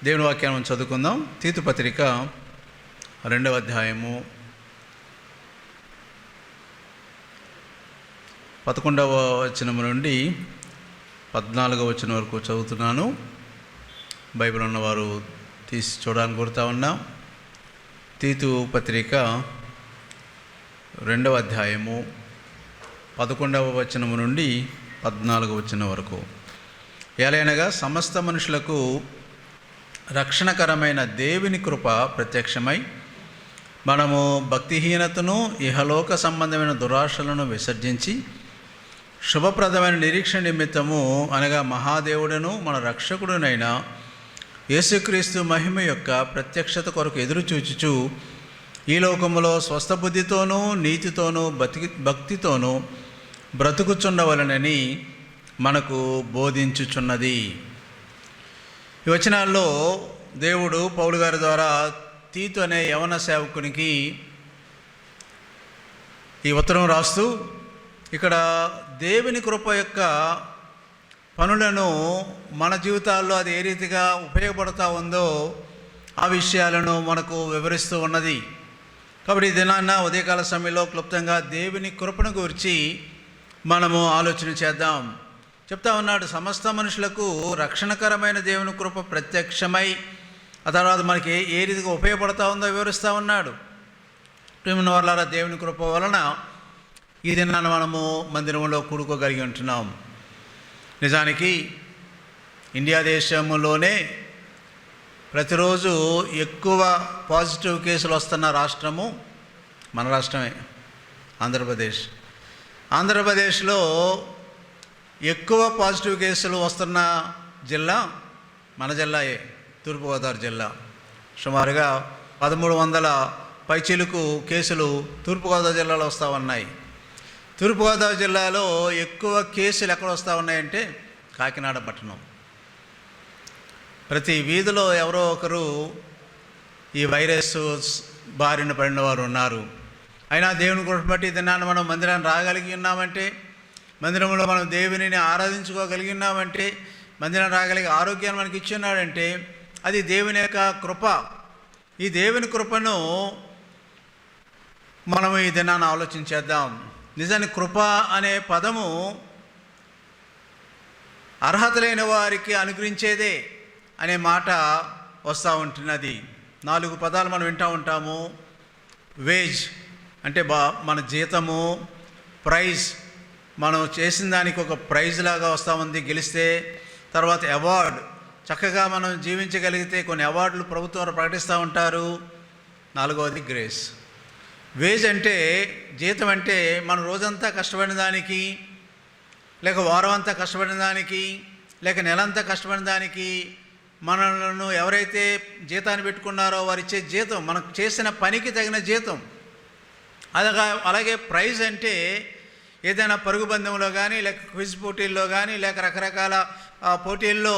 దేవుని వాక్యాన్ని చదువుకుందాం. తీతు పత్రిక 2వ అధ్యాయము 11వ వచనం నుండి 14వ వచనం వరకు చదువుతున్నాను. బైబిల్ ఉన్నవారు తీసి చూడడానికి కోరుతా ఉన్నాం. తీతు పత్రిక 2వ అధ్యాయము 11వ వచనం నుండి 14వ వచనం వరకు. ఎలయనగా సమస్త మనుషులకు రక్షణకరమైన దేవుని కృప ప్రత్యక్షమై మనము భక్తిహీనతను ఇహలోక సంబంధమైన దురాశలను విసర్జించి శుభప్రదమైన నిరీక్షణ నిమిత్తము అనగా మహాదేవుడను మన రక్షకుడునైన యేసుక్రీస్తు మహిమ యొక్క ప్రత్యక్షత కొరకు ఎదురుచూచుచు ఈ లోకములో స్వస్థబుద్ధితోనూ నీతితోనూ భక్తితోనూ బ్రతుకుచుండవలనని మనకు బోధించుచున్నది. ఈ వచనాల్లో దేవుడు పౌలు గారి ద్వారా తీతు అనే యవన సేవకునికి ఈ ఉత్తరం రాస్తూ ఇక్కడ దేవుని కృప యొక్క పనులను మన జీవితాల్లో అది ఏ రీతిగా ఉపయోగపడుతూ ఉందో ఆ విషయాలను మనకు వివరిస్తూ ఉన్నది. కాబట్టి ఈ దినాన్న ఉదయకాల సమయంలో క్లుప్తంగా దేవుని కృపను గురించి మనము ఆలోచన చేద్దాం. చెప్తా ఉన్నాడు, సమస్త మనుషులకు రక్షణకరమైన దేవుని కృప ప్రత్యక్షమై ఆ తర్వాత మనకి ఏ రీతిగా ఉపయోగపడుతూ ఉందో వివరిస్తూ ఉన్నాడు. ప్రేమ వాళ్ళ దేవుని కృప వలన ఈ దినాన్ని మనము మందిరంలో కూడుకోగలిగి ఉంటున్నాం. నిజానికి ఇండియా దేశంలోనే ప్రతిరోజు ఎక్కువ పాజిటివ్ కేసులు వస్తున్న రాష్ట్రము మన రాష్ట్రమే, ఆంధ్రప్రదేశ్. ఆంధ్రప్రదేశ్లో ఎక్కువ పాజిటివ్ కేసులు వస్తున్న జిల్లా మన జిల్లాయే, తూర్పుగోదావరి జిల్లా. సుమారుగా 1300 పైచిలుకు కేసులు తూర్పుగోదావరి జిల్లాలో వస్తూ ఉన్నాయి. తూర్పుగోదావరి జిల్లాలో ఎక్కువ కేసులు ఎక్కడ వస్తూ ఉన్నాయంటే కాకినాడ పట్టణం. ప్రతి వీధిలో ఎవరో ఒకరు ఈ వైరస్ బారిన పడిన వారు ఉన్నారు. అయినా దేవుని కృప బట్టి దినాన్ని మనం మందిరాన్ని రాగలిగి ఉన్నామంటే, మందిరంలో మనం దేవునిని ఆరాధించుకోగలిగి ఉన్నామంటే, మందిరం రాగలిగే ఆరోగ్యాన్ని మనకి ఇచ్చున్నాడంటే అది దేవుని యొక్క కృప. ఈ దేవుని కృపను మనము ఈ దినాన్ని ఆలోచించేద్దాం. నిజానికి కృప అనే పదము అర్హత లేని వారికి అనుగ్రహించేదే అనే మాట వస్తూ ఉంటున్నది. 4 పదాలు మనం వింటూ ఉంటాము. వేజ్ అంటే మన జీతము, ప్రైజ్ మనం చేసిన దానికి ఒక ప్రైజ్ లాగా వస్తూ ఉంది గెలిస్తే. తర్వాత అవార్డు, చక్కగా మనం జీవించగలిగితే కొన్ని అవార్డులు ప్రభుత్వం ప్రకటిస్తూ ఉంటారు. 4వది గ్రేస్. వేజ్ అంటే జీతం, అంటే మనం రోజంతా కష్టపడిన దానికి, లేక వారం అంతా కష్టపడిన దానికి, లేక నెలంతా కష్టపడిన దానికి మనలను ఎవరైతే జీతాన్ని పెట్టుకున్నారో వారు ఇచ్చే జీతం, మనకు చేసిన పనికి తగిన జీతం. అలాగే ప్రైజ్ అంటే ఏదైనా పరుగు పందెంలో కానీ, లేక క్విజ్ పోటీల్లో కానీ, లేక రకరకాల పోటీల్లో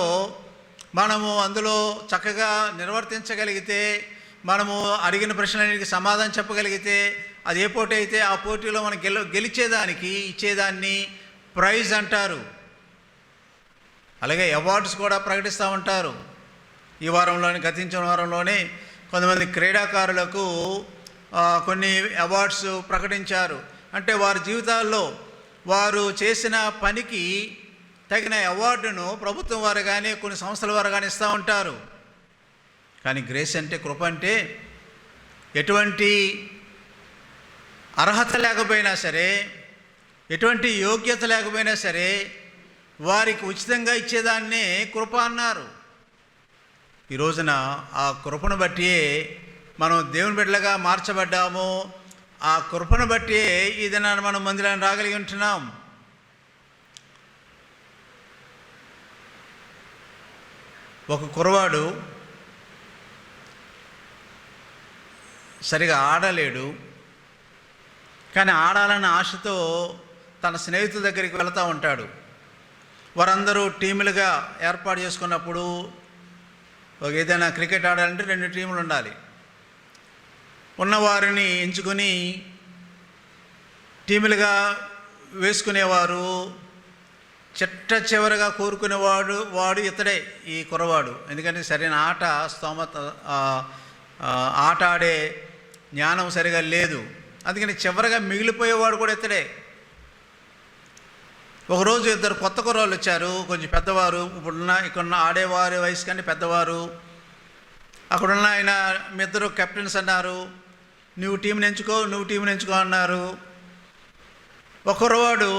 మనము అందులో చక్కగా నిర్వర్తించగలిగితే, మనము అడిగిన ప్రశ్నలకి సమాధానం చెప్పగలిగితే, అది ఏ పోటీ అయితే ఆ పోటీలో మనం గెలిచేదానికి ఇచ్చేదాన్ని ప్రైజ్ అంటారు. అలాగే అవార్డ్స్ కూడా ప్రకటిస్తూ ఉంటారు. ఈ వారంలోనే, గతించిన వారంలోనే కొంతమంది క్రీడాకారులకు కొన్ని అవార్డ్స్ ప్రకటించారు. అంటే వారి జీవితాల్లో వారు చేసిన పనికి తగిన అవార్డును ప్రభుత్వం వారు కానీ, కొన్ని సంస్థల వారు కానీ ఇస్తూ ఉంటారు. కానీ గ్రేస్ అంటే, కృప అంటే ఎటువంటి అర్హత లేకపోయినా సరే, ఎటువంటి యోగ్యత లేకపోయినా సరే వారికి ఉచితంగా ఇచ్చేదాన్నే కృప అన్నారు. ఈ రోజున ఆ కృపను బట్టి మనం దేవుని బిడ్డలుగా మార్చబడ్డాము. ఆ కృపను బట్టి ఈ దినాన్ని మనం మందిరాన్ని రాగలిగి ఉంటున్నాం. ఒక కుర్రవాడు సరిగా ఆడలేడు, కానీ ఆడాలన్న ఆశతో తన స్నేహితుల దగ్గరికి వెళ్తూ ఉంటాడు. వారందరూ టీములుగా ఏర్పాటు చేసుకున్నప్పుడు, ఏదైనా క్రికెట్ ఆడాలంటే 2 టీములు ఉండాలి. ఉన్నవారిని ఎంచుకొని టీములుగా వేసుకునేవారు. చిట్ట చివరగా కోరుకునేవాడు ఇతడే, ఈ కుర్రవాడు. ఎందుకంటే సరైన స్తోమత ఆట ఆడే జ్ఞానం సరిగా లేదు. అందుకని చివరగా మిగిలిపోయేవాడు కూడా ఇతడే. ఒకరోజు ఇద్దరు కొత్త కుర్రాళ్ళు వచ్చారు, కొంచెం పెద్దవారు. ఇక్కడున్న ఆడేవారి వయసు కానీ పెద్దవారు. అక్కడున్న ఆయన మీ ఇద్దరు కెప్టెన్స్ అన్నారు. నువ్వు టీంని ఎంచుకో అన్నారు. ఒక కుర్రవాడు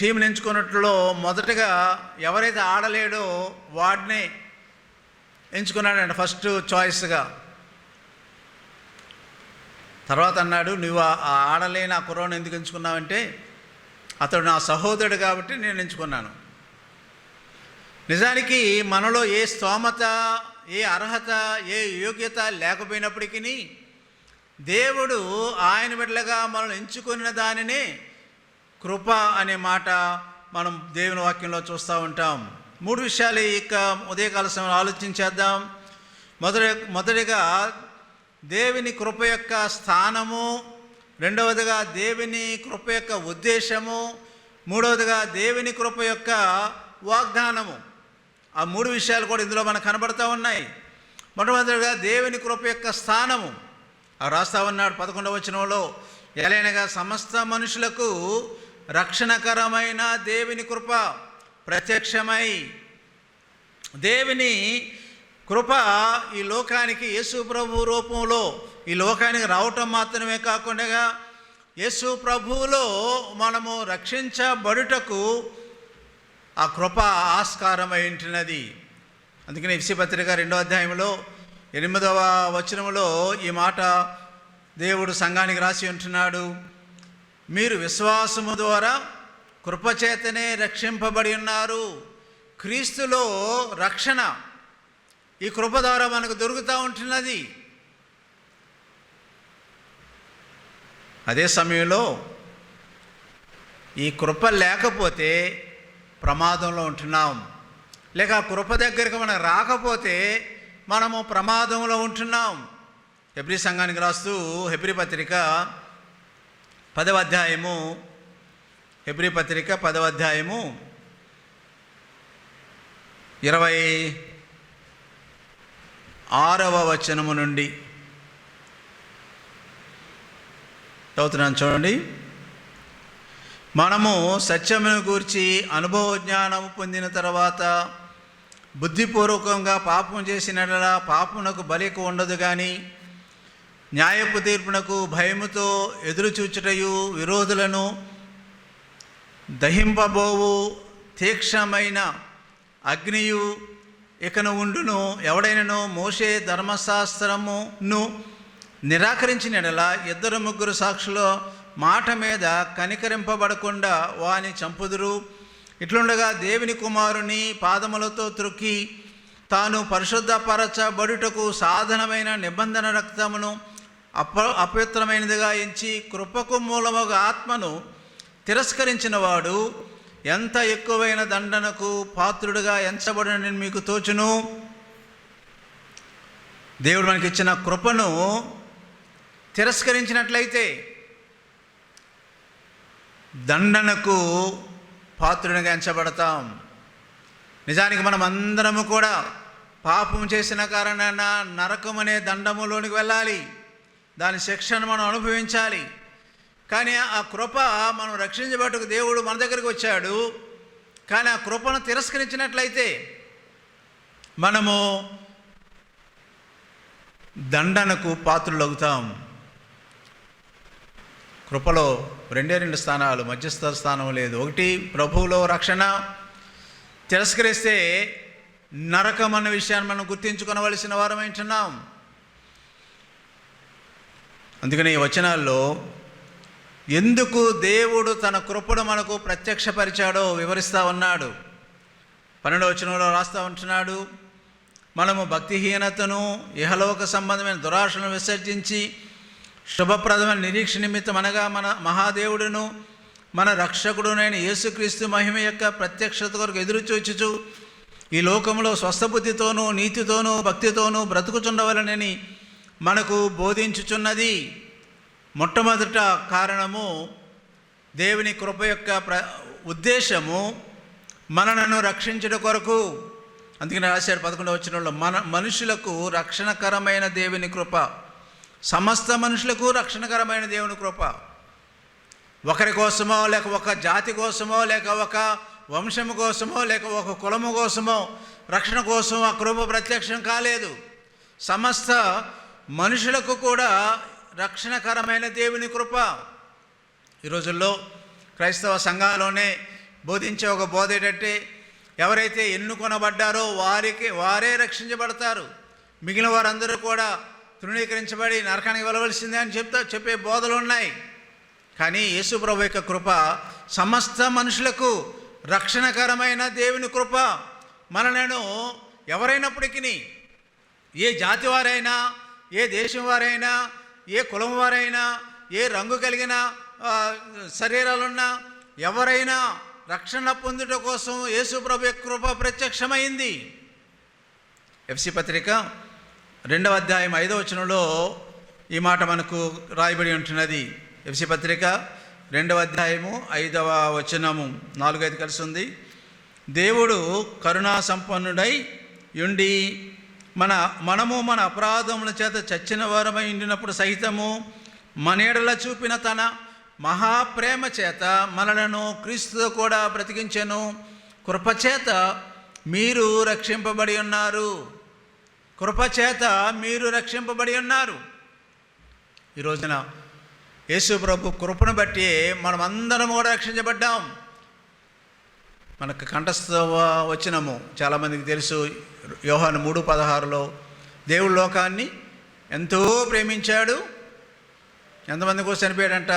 టీంని ఎంచుకున్నట్లో మొదటగా ఎవరైతే ఆడలేడో వాడినే ఎంచుకున్నాడండి ఫస్ట్ చాయిస్గా. తర్వాత అన్నాడు, నువ్వు ఆ ఆడలేని ఆ కుర్రవాడిని ఎందుకు ఎంచుకున్నావంటే, అతడు నా సహోదరుడు కాబట్టి నేను ఎంచుకున్నాను. నిజానికి మనలో ఏ స్తోమత, ఏ అర్హత, ఏ యోగ్యత లేకపోయినప్పటికీ దేవుడు ఆయన బిడ్డలుగా మనల్ని ఎంచుకున్న దానినే కృప అనే మాట మనం దేవుని వాక్యంలో చూస్తూ ఉంటాం. 3 విషయాలు ఇక ఉదయకాల సమయంలో ఆలోచించేద్దాం. మొదటిగా దేవుని కృప యొక్క స్థానము, రెండవదిగా దేవుని కృప యొక్క ఉద్దేశము, మూడవదిగా దేవుని కృప యొక్క వాగ్దానము. ఆ 3 విషయాలు కూడా ఇందులో మనకు కనబడుతూ ఉన్నాయి. మొట్టమొదటిగా దేవుని కృప యొక్క స్థానము రాస్తా ఉన్నాడు 11వ వచనంలో, ఎలైనగా సమస్త మనుషులకు రక్షణకరమైన దేవుని కృప ప్రత్యక్షమై. దేవుని కృప ఈ లోకానికి యేసు ప్రభు రూపంలో ఈ లోకానికి రావటం మాత్రమే కాకుండా యేసు ప్రభువులో మనము రక్షించబడుటకు ఆ కృప ఆస్కారమై ఉంటున్నది. అందుకని ఎఫెసీ పత్రిక 2వ అధ్యాయంలో 8వ వచనంలో ఈ మాట దేవుడు సంఘానికి రాసి ఉంటున్నాడు. మీరు విశ్వాసము ద్వారా కృపచేతనే రక్షింపబడి ఉన్నారు. క్రీస్తులో రక్షణ ఈ కృప ద్వారా మనకు దొరుకుతూ ఉంటున్నది. అదే సమయంలో ఈ కృప లేకపోతే ప్రమాదంలో ఉంటున్నాం, లేక ఆ కృప దగ్గరికి మనం రాకపోతే మనము ప్రమాదంలో ఉంటున్నాం. హెబ్రీ సంఘానికి రాస్తూ హెబ్రీ పత్రిక 10వ అధ్యాయము, హెబ్రీ పత్రిక 10వ అధ్యాయము 26వ వచనము నుండి చదువుతున్నాను చూడండి. మనము సత్యమును గూర్చి అనుభవ జ్ఞానము పొందిన తర్వాత బుద్ధిపూర్వకంగా పాపం చేసినట్లా పాపమునకు బలిక ఉండదు, కానీ న్యాయపు తీర్పునకు భయముతో ఎదురుచూచుటయు విరోధులను దహింపబోవు తీక్షణమైన అగ్నియు ఇకను ఉండును. ఎవడైనను మోషే ధర్మశాస్త్రమును నిరాకరించిన ఎడల 2-3 సాక్షుల మాట మీద కనికరింపబడకుండా వాని చంపుదురు. ఇట్లుండగా దేవుని కుమారుని పాదములతో త్రొక్కి తాను పరిశుద్ధపరచబడుటకు సాధనమైన నిబంధన రక్తమును అపవిత్రమైనదిగా ఎంచి కృపకు మూలముగా ఆత్మను తిరస్కరించిన వాడు ఎంత ఎక్కువైన దండనకు పాత్రుడుగా ఎంచబడని మీకు తోచును. దేవుడు మనకి ఇచ్చిన కృపను తిరస్కరించినట్లయితే దండనకు పాత్రునిగా ఎంచబడతాం. నిజానికి మనం అందరము కూడా పాపం చేసిన కారణాన నరకం అనే దండములోనికి వెళ్ళాలి, దాని శిక్షను మనం అనుభవించాలి. కానీ ఆ కృప మనం రక్షించబట్టుకు దేవుడు మన దగ్గరికి వచ్చాడు. కానీ ఆ కృపను తిరస్కరించినట్లయితే మనము దండనకు పాత్రులవుతాం. కృపలో 2 స్థానాలు, మధ్యస్థ స్థానం లేదు. ఒకటి ప్రభువులో రక్షణ, తిరస్కరిస్తే నరకం అన్న విషయాన్ని మనం గుర్తించుకోవలసిన వారమైంటున్నాం. అందుకని ఈ వచనాల్లో ఎందుకు దేవుడు తన కృపను మనకు ప్రత్యక్షపరిచాడో వివరిస్తూ ఉన్నాడు. 12వ వచనంలో రాస్తూ ఉంటున్నాడు, మనము భక్తిహీనతను ఇహలోక సంబంధమైన దురాశలను విసర్జించి శుభప్రదమైన నిరీక్ష నిమిత్తం అనగా మన మహాదేవుడును మన రక్షకుడునైన యేసుక్రీస్తు మహిమ యొక్క ప్రత్యక్షత కొరకు ఎదురుచూచుచు ఈ లోకంలో స్వస్థబుద్ధితోనూ నీతితోనూ భక్తితోనూ బ్రతుకుచుండవలనని మనకు బోధించుచున్నది. మొట్టమొదట కారణము దేవుని కృప యొక్క ఉద్దేశము మనలను రక్షించుట కొరకు. అందుకని రాశారు 11వ వచనంలో, మనుషులకు రక్షణకరమైన దేవుని కృప, సమస్త మనుషులకు రక్షణకరమైన దేవుని కృప. ఒకరి కోసమో, లేక ఒక జాతి కోసమో, లేక ఒక వంశము కోసమో, లేక ఒక కులము కోసమో రక్షణ కోసం ఆ కృప ప్రత్యక్షం కాలేదు. సమస్త మనుషులకు కూడా రక్షణకరమైన దేవుని కృప. ఈ రోజుల్లో క్రైస్తవ సంఘాల్లోనే బోధించే ఒక బోధ ఏంటంటే, ఎవరైతే ఎన్నుకొనబడ్డారో వారే రక్షించబడతారు, మిగిలిన వారందరూ కూడా తృణీకరించబడి నరకానికి వెళ్ళవలసిందే అని చెప్పే బోధలు ఉన్నాయి. కానీ యేసు ప్రభు యొక్క కృప సమస్త మనుషులకు రక్షణకరమైన దేవుని కృప. మనలను ఎవరైనప్పటికీ, ఏ జాతి వారైనా, ఏ దేశం వారైనా, ఏ కులం వారైనా, ఏ రంగు కలిగిన శరీరాలున్నా ఎవరైనా రక్షణ పొందుట కోసం యేసు ప్రభు యొక్క కృప ప్రత్యక్షమైంది. ఎఫ్సి పత్రిక 2వ అధ్యాయం 5వ వచనంలో ఈ మాట మనకు రాయబడి ఉంటున్నది. ఎఫ్సి పత్రిక 2వ అధ్యాయము 5వ వచనము 4-5 కలిసి ఉంది. దేవుడు కరుణా సంపన్నుడై ఉండి మనము మన అపరాధముల చేత చచ్చిన వారమై ఉండినప్పుడు సహితము మన ఎడల చూపిన తన మహాప్రేమ చేత మనలను క్రీస్తుతో కూడా బ్రతికించెను. కృపచేత మీరు రక్షింపబడి ఉన్నారు. కృపచేత మీరు రక్షింపబడి ఉన్నారు. ఈ రోజున యేసు ప్రభు కృపను బట్టి మనమందరం కూడా రక్షించబడ్డాం. మనకు కంఠస్థ వచనము చాలామందికి తెలుసు. యోహాను 3:16లో దేవుడు లోకాన్ని ఎంతో ప్రేమించాడు. ఎంతమంది కోసం చనిపోయాడంట?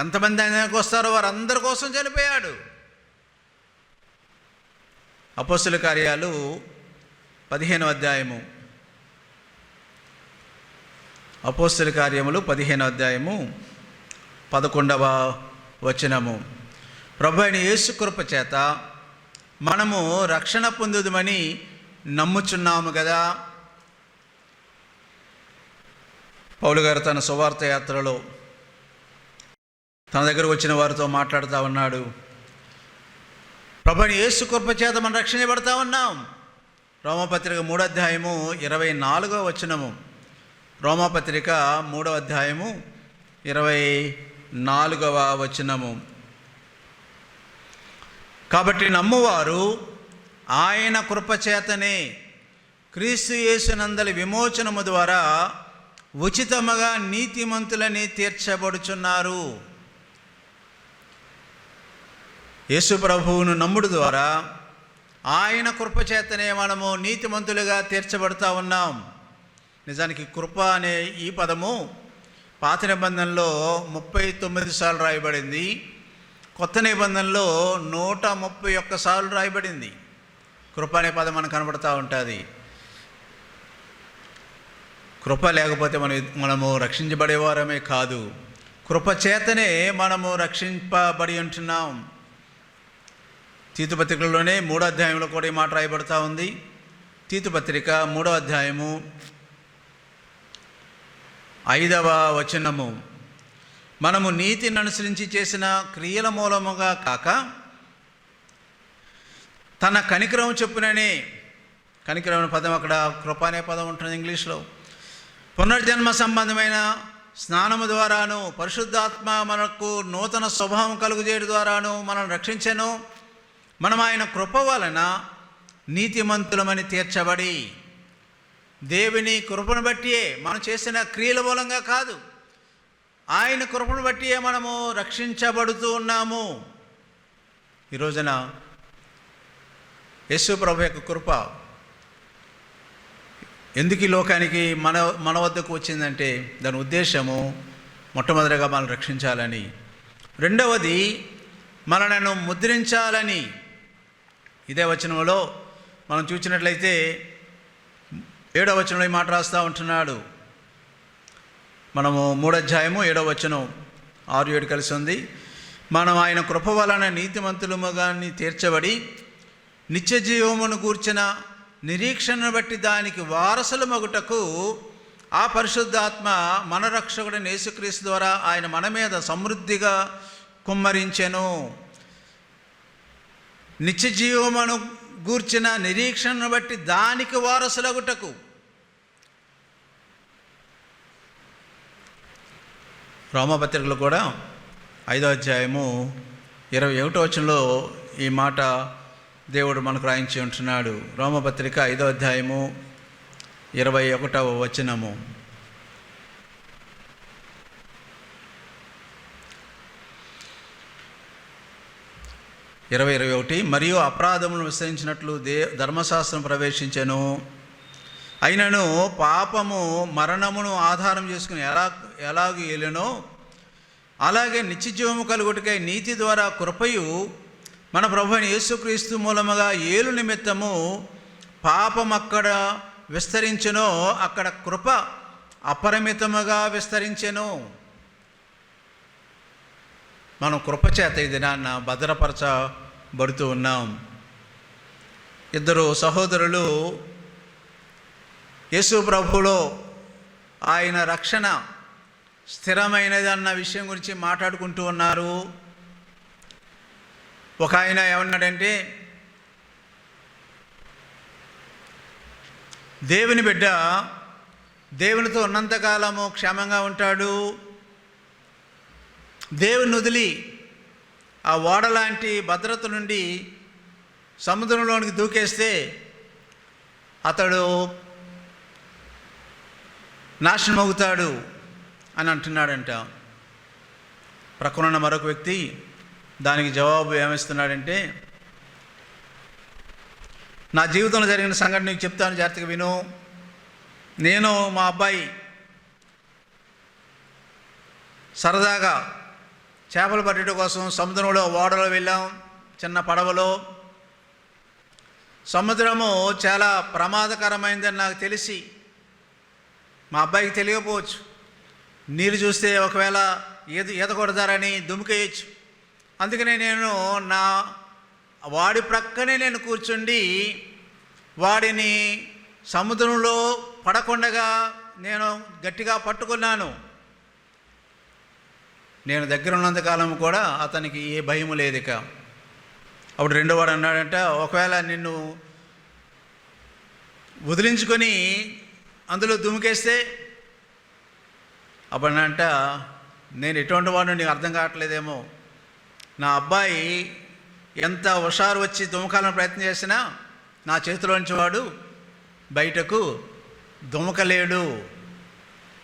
ఎంతమంది ఆయనకు వస్తారో వారందరి కోసం చనిపోయాడు. అపోస్తుల కార్యాలు 15వ అధ్యాయము, అపోస్తుల కార్యములు 15వ అధ్యాయము 11వ వచనము. ప్రభు అయిన యేసు కృప చేత మనము రక్షణ పొందుదమని నమ్ముచున్నాము కదా. పౌలు గారు తన సువార్త యాత్రలో తన దగ్గర వచ్చిన వారితో మాట్లాడుతూ ఉన్నాడు. ప్రభు అయిన యేసు కృప చేత మనం రక్షించబడతా ఉన్నాం. రోమాపత్రిక 3వ అధ్యాయము 24వ వచనము. రోమాపత్రిక 3వ అధ్యాయము 24వ వచనము. కాబట్టి నమ్మువారు ఆయన కృపచేతనే క్రీస్తు యేసునందలి విమోచనము ద్వారా ఉచితముగా నీతిమంతులని తీర్చబడుచున్నారు. యేసు ప్రభువును నమ్ముడు ద్వారా ఆయన కృపచేతనే మనము నీతిమంతులుగా తీర్చబడుతూ ఉన్నాం. నిజానికి కృప అనే ఈ పదము పాత నిబంధనలో 39 సార్లు రాయబడింది. కొత్త నిబంధనలో 131 సార్లు రాయబడింది. కృప అనే పదం మనకు కనబడుతూ ఉంటుంది. కృప లేకపోతే మనము రక్షించబడేవారమే కాదు, కృప చేతనే మనము రక్షింపబడి ఉంటున్నాం. తీతు పత్రికలోనే 3వ అధ్యాయంలో కూడా ఈ మాట రాయబడుతూ ఉంది. తీతు పత్రిక 3వ అధ్యాయము 5వ వచనము. మనము నీతిని అనుసరించి చేసిన క్రియల మూలముగా కాక తన కనికరం చెప్పుననే, కనికరం అనే పదం అక్కడ కృప అనే పదం ఉంటుంది ఇంగ్లీష్లో. పునర్జన్మ సంబంధమైన స్నానము ద్వారాను పరిశుద్ధాత్మ మనకు నూతన స్వభావం కలుగజేయడం ద్వారాను మనం రక్షించెను. మనం ఆయన కృప వలన నీతిమంతులమని తీర్చబడి, దేవుని కృపను బట్టియే, మనం చేసిన క్రియల మూలంగా కాదు, ఆయన కృపను బట్టియే మనము రక్షించబడుతూ ఉన్నాము. ఈ రోజున యేసు ప్రభు యొక్క కృప ఎందుకు ఈ లోకానికి మన వద్దకు వచ్చిందంటే దాని ఉద్దేశము మొట్టమొదటిగా మనం రక్షించాలని, రెండవది మనలను ముద్రించాలని. ఇదే వచనంలో మనం చూసినట్లయితే 7వ వచనంలో ఈ మాట రాస్తూ ఉంటున్నాడు. మనము 3వ అధ్యాయము 7వ వచనం 6-7 కలిసి ఉంది. మనం ఆయన కృప వలన నీతిమంతులుగా తీర్చబడి నిత్య జీవమును గూర్చిన నిరీక్షణను బట్టి దానికి వారసుల మగుటకు ఆ పరిశుద్ధాత్మ మన రక్షకుడైన యేసుక్రీస్తు ద్వారా ఆయన మన మీద సమృద్ధిగా కుమ్మరించెను. నిత్య జీవమును గూర్చిన నిరీక్షణను బట్టి దానికి వారసులగుటకు. రోమపత్రికలో కూడా 5వ అధ్యాయము 21వ వచనంలో ఈ మాట దేవుడు మనకు రాయించి ఉంటున్నాడు. రోమపత్రిక 5వ అధ్యాయము 21వ వచనము. మరియు అపరాధములను విస్తరించినట్లు ధర్మశాస్త్రం ప్రవేశించెను, అయినను పాపము మరణమును ఆధారం చేసుకుని ఎలాగూ ఏలెనో అలాగే నిత్యజీవము కలుగుటకై నీతి ద్వారా కృపయు మన ప్రభువైన యేసుక్రీస్తు మూలముగా ఏలు నిమిత్తము పాపం అక్కడ విస్తరించెనో అక్కడ కృప అపరిమితముగా విస్తరించెను. మనం కృపచేత ఈ దినాన్న భద్రపరచబడుతూ ఉన్నాం. ఇద్దరు సహోదరులు యేసు ప్రభువులో ఆయన రక్షణ స్థిరమైనది అన్న విషయం గురించి మాట్లాడుకుంటూ ఉన్నారు. ఒక ఆయన ఏమన్నాడంటే, దేవుని బిడ్డ దేవునితో ఉన్నంతకాలము క్షేమంగా ఉంటాడు, దేవుని వదిలి ఆ ఓడలాంటి భద్రత నుండి సముద్రంలోనికి దూకేస్తే అతడు నాశనం అవుతాడు అని అంటున్నాడంట. ప్రక్కనున్న మరొక వ్యక్తి దానికి జవాబు ఏమిస్తున్నాడంటే, నా జీవితంలో జరిగిన సంఘటన నీకు చెప్తాను, జాగ్రత్తగా విను. నేను మా అబ్బాయి సరదాగా చేపలు పట్టడం కోసం సముద్రంలో ఓడలో వెళ్ళాం, చిన్న పడవలో. సముద్రము చాలా ప్రమాదకరమైందని నాకు తెలిసి, మా అబ్బాయికి తెలియకపోవచ్చు, నీరు చూస్తే ఒకవేళ ఈత కొడతారని దుమికేయచ్చు. అందుకనే నేను వాడి ప్రక్కనే నేను కూర్చుండి వాడిని సముద్రంలో పడకుండగా నేను గట్టిగా పట్టుకున్నాను. నేను దగ్గర ఉన్నంతకాలం కూడా అతనికి ఏ భయము లేదు. ఇక అప్పుడు రెండో వాడు అన్నాడంట, ఒకవేళ నిన్ను వదిలించుకొని అందులో దుమికేస్తే, అప్పుడంట నేను ఎటువంటి వాడు నీకు అర్థం కావట్లేదేమో, నా అబ్బాయి ఎంత హుషారు వచ్చి దుమకాలని ప్రయత్నం చేసినా నా చేతిలోంచి వాడు బయటకు దుమకలేడు.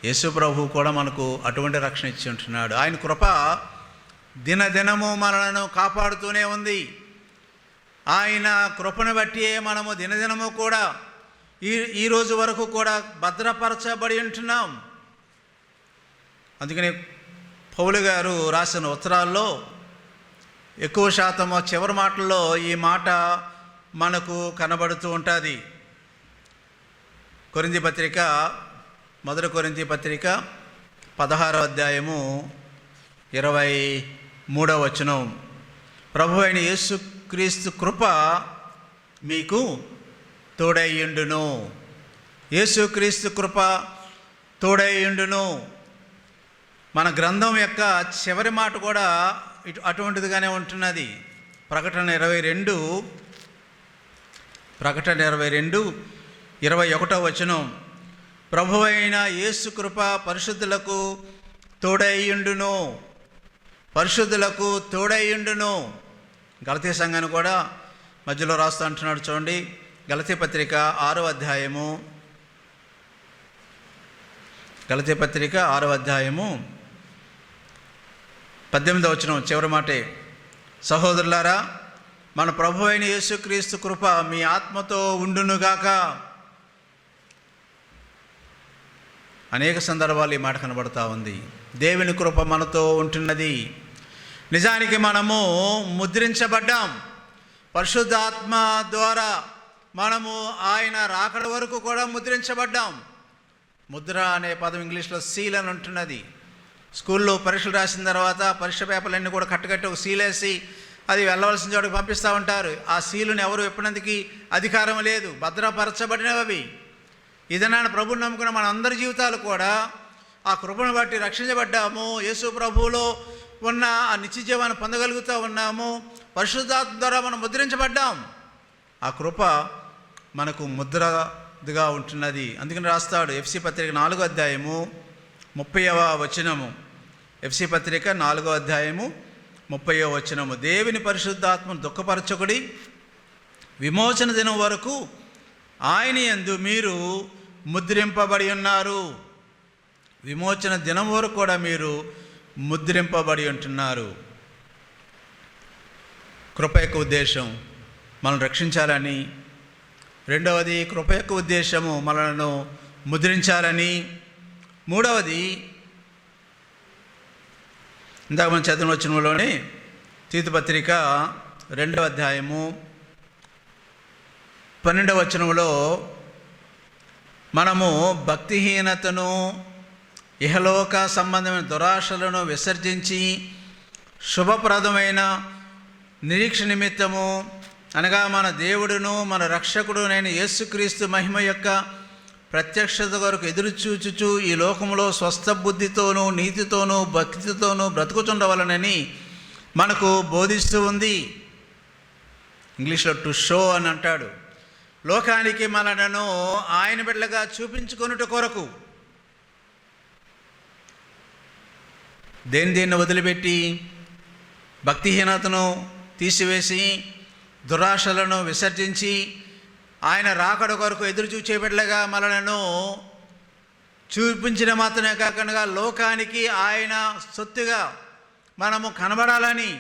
యేసు ప్రభు కూడా మనకు అటువంటి రక్షణ ఇచ్చి ఉంటున్నాడు. ఆయన కృప దినదినము మనలను కాపాడుతూనే ఉంది. ఆయన కృపను బట్టి మనము దినదినము కూడా ఈ రోజు వరకు కూడా భద్రపరచబడి ఉంటున్నాం. అందుకని పౌలు గారు రాసిన ఉత్తరాల్లో ఎక్కువ శాతము చివరి మాటల్లో ఈ మాట మనకు కనబడుతూ ఉంటుంది. కొరింథీ పత్రిక, మొదటి కొరింథీ పత్రిక 16వ అధ్యాయము 23వ వచనం. ప్రభు అయిన యేసుక్రీస్తు కృప మీకు తోడైయుండును. యేసుక్రీస్తు కృప తోడైయుండును. మన గ్రంథం యొక్క చివరి మాట కూడా అటువంటిదిగానే ఉంటున్నది. ప్రకటన 22:21వ వచనం. ప్రభువైన యేసు కృప పరిశుద్ధులకు తోడైయుండును, పరిశుద్ధులకు తోడైయుండును. గలతీ సంఘాన్ని కూడా మధ్యలో రాస్తూ అంటున్నాడు చూడండి. గలతీ పత్రిక 6వ అధ్యాయము, గలతీ పత్రిక 6వ అధ్యాయము 18వ వచనం చివరి మాటే. సహోదరులారా, మన ప్రభు అయిన యేసుక్రీస్తు కృప మీ ఆత్మతో ఉండునుగాక. అనేక సందర్భాలు ఈ మాట కనబడుతూ ఉంది. దేవుని కృప మనతో ఉంటున్నది. నిజానికి మనము ముద్రించబడ్డాం. పరిశుద్ధాత్మ ద్వారా మనము ఆయన రాకడ వరకు కూడా ముద్రించబడ్డాం. ముద్ర అనే పదం ఇంగ్లీష్లో సీల్ అని ఉంటున్నది. స్కూల్లో పరీక్షలు రాసిన తర్వాత పరీక్ష పేపర్లన్నీ కూడా కట్టుకట్టి ఒక సీలేసి అది వెళ్ళవలసిన చోటుకు పంపిస్తూ ఉంటారు. ఆ సీలుని ఎవరు ఎప్పుడందుకు అధికారం లేదు, భద్రపరచబడినవి. ఇదనాన్ని ప్రభువుని నమ్ముకున్న మన అందరి జీవితాలు కూడా ఆ కృపను బట్టి రక్షించబడ్డాము. యేసు ప్రభువులో ఉన్న ఆ నిత్య జీవాన్ని పొందగలుగుతూ ఉన్నాము. పరిశుద్ధాత్మ ద్వారా మనం ముద్రించబడ్డాం. ఆ కృప మనకు ముద్రగా ఉంటున్నది. అందుకని రాస్తాడు ఎఫ్సీ పత్రిక 4వ అధ్యాయము 30వ వచనము. ఎఫ్సీ పత్రిక 4వ అధ్యాయము 30వ వచనము. దేవుని పరిశుద్ధాత్మను దుఃఖపరచకుడి, విమోచన దినం వరకు ఆయన యందు మీరు ముద్రింపబడి ఉన్నారు. విమోచన దినం వరకు కూడా మీరు ముద్రింపబడి ఉంటున్నారు. కృప యొక్క ఉద్దేశం మనల్ని రక్షించాలని, రెండవది కృప యొక్క ఉద్దేశము మనలను ముద్రించాలని, మూడవది ఇందాక మనం చదివిన వచనంలోనే తీతు పత్రిక 2వ అధ్యాయము 12వ వచనంలో మనము భక్తిహీనతను, ఇహలోక సంబంధమైన దురాశలను విసర్జించి శుభప్రదమైన నిరీక్ష నిమిత్తము, అనగా మన దేవుడును మన రక్షకుడునైన యేసుక్రీస్తు మహిమ యొక్క ప్రత్యక్షత కొరకు ఎదురు చూచుచు ఈ లోకంలో స్వస్థ బుద్ధితోనూ నీతితోనూ భక్తితోనూ బ్రతుకుతుండవలనని మనకు బోధిస్తూ ఉంది. ఇంగ్లీష్లో టు షో అని అంటాడు. లోకానికి మనలను ఆయన బిడ్డలుగా చూపించుకొనుట కొరకు దేన్ని వదిలిపెట్టి భక్తిహీనతను తీసివేసి దురాశలను విసర్జించి ఆయన రాకడ కొరకు ఎదురు చూచే బిడ్డలుగా మనలను చూపించిన మాత్రమే కాకుండా లోకానికి ఆయన సొత్తుగా మనము కనబడాలని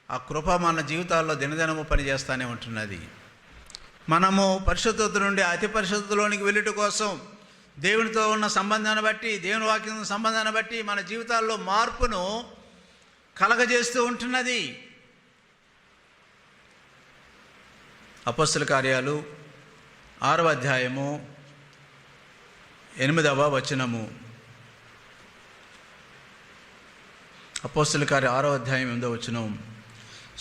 ఆ కృప మన జీవితాల్లో దినదినము పనిచేస్తూనే ఉంటున్నది. మనము పరిశుద్ధత నుండి అతి పరిశుద్ధలోనికి వెళ్ళుట కోసం దేవునితో ఉన్న సంబంధాన్ని బట్టి, దేవుని వాక్యం సంబంధాన్ని బట్టి మన జీవితాల్లో మార్పును కలగజేస్తూ ఉంటున్నది. అపొస్తలుల కార్యాలు 6వ అధ్యాయము 8వ వచనము. అపొస్తలుల కార్యం 6వ అధ్యాయం 8వ వచనం.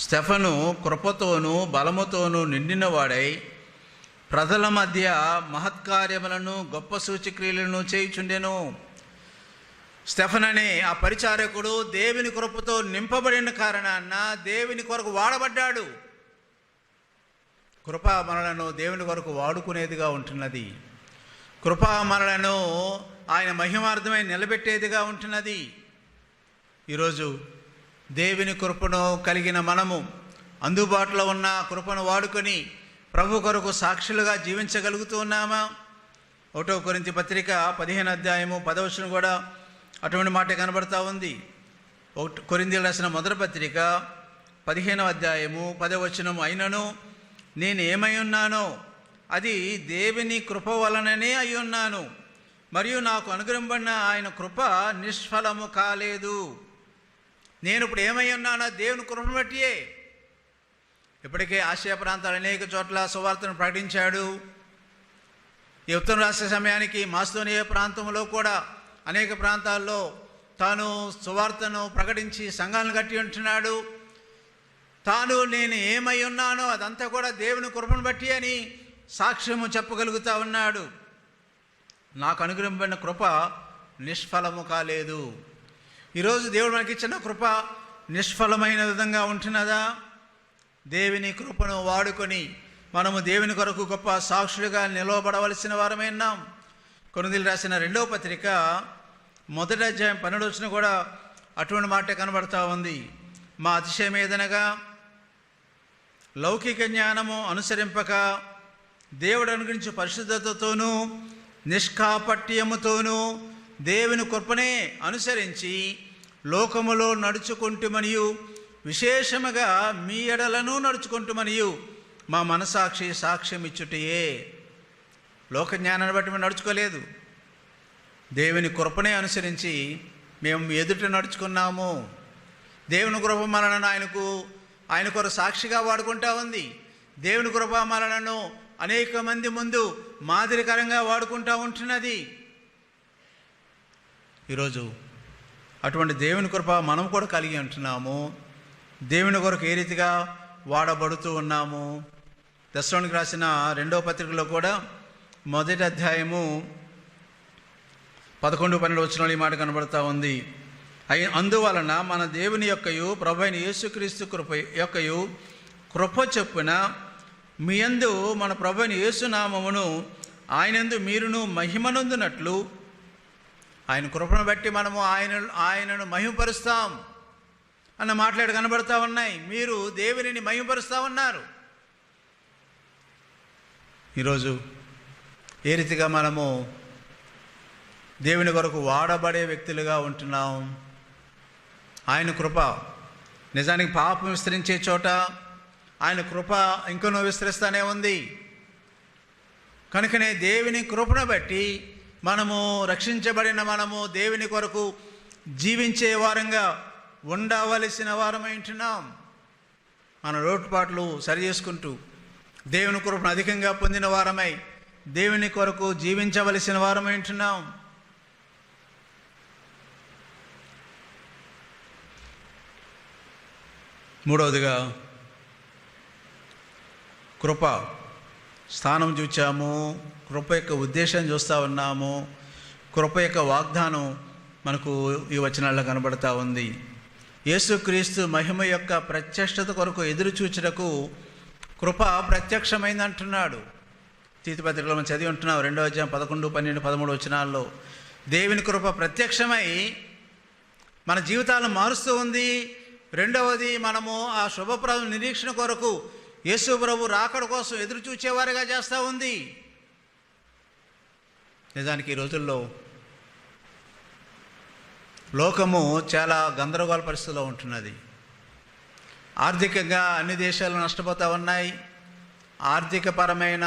స్టెఫను కృపతోనూ బలముతోనూ నిండినవాడై ప్రజల మధ్య మహత్కార్యములను గొప్ప సూచక్రియలను చేయుచుండెను. స్టెఫన్ అనే ఆ పరిచారకుడు దేవుని కృపతో నింపబడిన కారణాన దేవుని కొరకు వాడబడ్డాడు. కృప మనలను దేవుని కొరకు వాడుకునేదిగా ఉంటున్నది. కృప మనలను ఆయన మహిమార్థమై నిలబెట్టేదిగా ఉంటున్నది. ఈరోజు దేవుని కృపను కలిగిన మనము అందుబాటులో ఉన్న కృపను వాడుకొని ప్రభు కొరకు సాక్షులుగా జీవించగలుగుతూ ఉన్నామా? 1 కొరింథీ పత్రిక 15వ అధ్యాయము 10వ వచనం కూడా అటువంటి మాట కనబడతా ఉంది. 1 కొరింథీయులకు రాసిన మొదటి పత్రిక 15వ అధ్యాయము 10వ వచనం. అయినను నేను ఏమై ఉన్నానో అది దేవుని కృప వలననే అయి ఉన్నాను, మరియు నాకు అనుగ్రహింపబడిన ఆయన కృప నిష్ఫలము కాలేదు. నేను ఇప్పుడు ఏమై ఉన్నానో దేవుని కృపను బట్టియే. ఇప్పటికే ఆసియా ప్రాంతాలు అనేక చోట్ల సువార్తను ప్రకటించాడు. ఈ ఉత్తరం రాసే సమయానికి మాసిదోనియా ప్రాంతంలో కూడా అనేక ప్రాంతాల్లో తాను సువార్తను ప్రకటించి సంఘాలను కట్టి ఉంటున్నాడు. తాను నేను ఏమై ఉన్నానో అదంతా కూడా దేవుని కృపను బట్టి అని సాక్ష్యము చెప్పగలుగుతూ ఉన్నాడు. నాకు అనుగ్రహింపబడిన కృప నిష్ఫలము కాలేదు. ఈరోజు దేవుడు మనకిచ్చిన కృప నిష్ఫలమైన విధంగా ఉంటున్నదా? దేవుని కృపను వాడుకొని మనము దేవుని కొరకు గొప్ప సాక్షులుగా నిలవబడవలసిన వారమే ఉన్నాం. కొరింథీయులకు రాసిన 2వ పత్రిక 1వ అధ్యాయం 12వ వచనం కూడా అటువంటి మాట కనబడతా ఉంది. మా అతిశయం ఏదనగా లౌకిక జ్ఞానము అనుసరింపక దేవుడు అనుగ్రహించు పరిశుద్ధతతోనూ నిష్కాపట్యముతోనూ దేవుని కృపనే అనుసరించి లోకములో నడుచుకుంటుమనియు విశేషముగా మీ ఎడలను నడుచుకుంటుమనియు మా మనసాక్షి సాక్ష్యం ఇచ్చుటయే. లోక జ్ఞానాన్ని బట్టి మేము నడుచుకోలేదు, దేవుని కృపనే అనుసరించి మేము ఎదుట నడుచుకున్నాము. దేవుని కృప మనలను ఆయన కొరకు సాక్షిగా వాడుకుంటా ఉంది. దేవుని కృప మనలను అనేక మంది ముందు మాదిరికరంగా వాడుకుంటూ ఉంటున్నది. ఈరోజు అటువంటి దేవుని కృప మనం కూడా కలిగి ఉంటున్నాము. దేవుని కొరకు ఏ రీతిగా వాడబడుతూ ఉన్నాము? తెస్సలోనికీయులకు రాసిన 2వ పత్రికలో కూడా 1వ అధ్యాయము 11-12 వచనాలు ఈ మాట కనబడుతూ ఉంది. అందువలన మన దేవుని యొక్కయు ప్రభువైన యేసుక్రీస్తు కృప చొప్పున మీ యందు మన ప్రభువైన యేసు నామమును ఆయనందు మీరును మహిమనొందునట్లు ఆయన కృపను బట్టి మనము ఆయనను మహిమపరుస్తాం అన్న మాట్లాడి కనబడతా ఉన్నాయి. మీరు దేవునిని మహిమపరుస్తూ ఉన్నారు. ఈరోజు ఏ రీతిగా మనము దేవుని కొరకు వాడబడే వ్యక్తులుగా ఉంటున్నాం. ఆయన కృప నిజానికి పాపం విస్తరించే చోట ఆయన కృప ఇంకొనో విస్తరిస్తూనే ఉంది. కనుకనే దేవుని కృపను బట్టి మనము రక్షించబడిన మనము దేవుని కొరకు జీవించే వారంగా ఉండవలసిన వారమై ఉంటున్నాం. మన లోటుపాట్లు సరి చేసుకుంటూ దేవుని కృపను అధికంగా పొందిన వారమై దేవుని కొరకు జీవించవలసిన వారమై ఉంటున్నాం. మూడవదిగా కృప స్థానం చూచాము, కృప యొక్క ఉద్దేశం చూస్తూ ఉన్నాము. కృప యొక్క వాగ్దానం మనకు ఈ వచనాల్లో కనబడతా ఉంది. యేసుక్రీస్తు మహిమ యొక్క ప్రత్యక్షత కొరకు ఎదురు చూచుటకు కృప ప్రత్యక్షమైందంటున్నాడు. తీతుపత్రికలో మనం చదివి ఉంటున్నాం 2వ అధ్యాయం 11, 12, 13 వచనాల్లో దేవుని కృప ప్రత్యక్షమై మన జీవితాలను మారుస్తూ ఉంది. రెండవది, మనము ఆ శుభప్రభు నిరీక్షణ కొరకు యేసు ప్రభు రాకడ కోసం ఎదురు చూచేవారుగా చేస్తూ ఉంది. నిజానికి ఈ రోజుల్లో లోకము చాలా గందరగోళ పరిస్థితిలో ఉంటున్నది. ఆర్థికంగా అన్ని దేశాలు నష్టపోతూ ఉన్నాయి. ఆర్థికపరమైన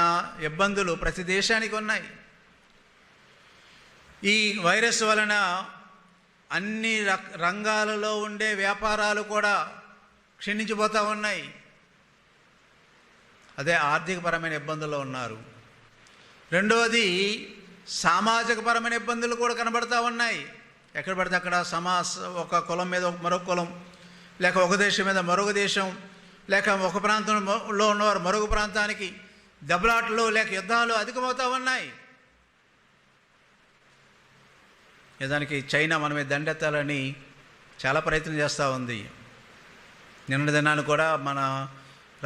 ఇబ్బందులు ప్రతి దేశానికి ఉన్నాయి. ఈ వైరస్ వలన అన్ని రంగాలలో ఉండే వ్యాపారాలు కూడా క్షీణించిపోతూ ఉన్నాయి. అదే ఆర్థికపరమైన ఇబ్బందుల్లో ఉన్నారు. రెండవది, సామాజికపరమైన ఇబ్బందులు కూడా కనబడుతూ ఉన్నాయి. ఎక్కడ పడితే అక్కడ ఒక కులం మీద మరొక కులం, లేక ఒక దేశం మీద మరొక దేశం, లేక ఒక ప్రాంతంలో ఉన్నవారు మరొక ప్రాంతానికి దెబ్బలాటలు లేక యుద్ధాలు అధికమవుతూ ఉన్నాయి. నిజానికి చైనా మన మీద దండెత్తాలని చాలా ప్రయత్నం చేస్తూ ఉంది. నిన్న దినాన్ని కూడా మన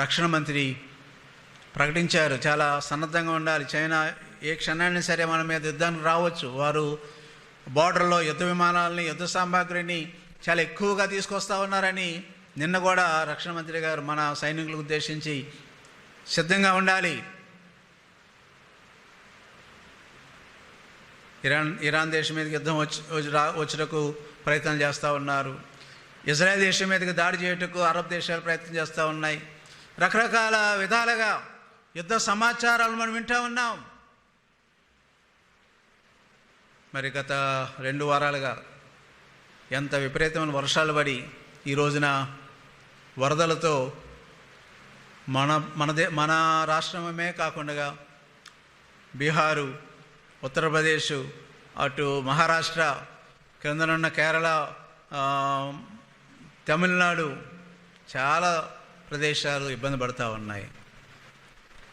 రక్షణ మంత్రి ప్రకటించారు, చాలా సన్నద్ధంగా ఉండాలి. చైనా ఏ క్షణాన్ని సరే మన మీద యుద్ధానికి రావచ్చు. వారు బార్డర్లో యుద్ధ విమానాలని, యుద్ధ సామాగ్రిని చాలా ఎక్కువగా తీసుకొస్తూ ఉన్నారని నిన్న కూడా రక్షణ మంత్రి గారు మన సైనికులకు ఉద్దేశించి సిద్ధంగా ఉండాలి. ఇరాన్ దేశం మీదకి యుద్ధం వచ్చుటకు ప్రయత్నం చేస్తూ ఉన్నారు. ఇజ్రాయెల్ దేశం మీదకి దాడి చేయుటకు అరబ్ దేశాలు ప్రయత్నం చేస్తూ ఉన్నాయి. రకరకాల విధాలుగా యుద్ధ సమాచారాలు మనం వింటూ ఉన్నాం. మరి గత 2 వారాలుగా ఎంత విపరీతమైన వర్షాలు పడి ఈ రోజున వరదలతో మన రాష్ట్రమే కాకుండా బీహారు, ఉత్తరప్రదేశ్, అటు మహారాష్ట్ర, క్రిందనున్న కేరళ, తమిళనాడు చాలా ప్రదేశాలు ఇబ్బంది పడుతూ ఉన్నాయి.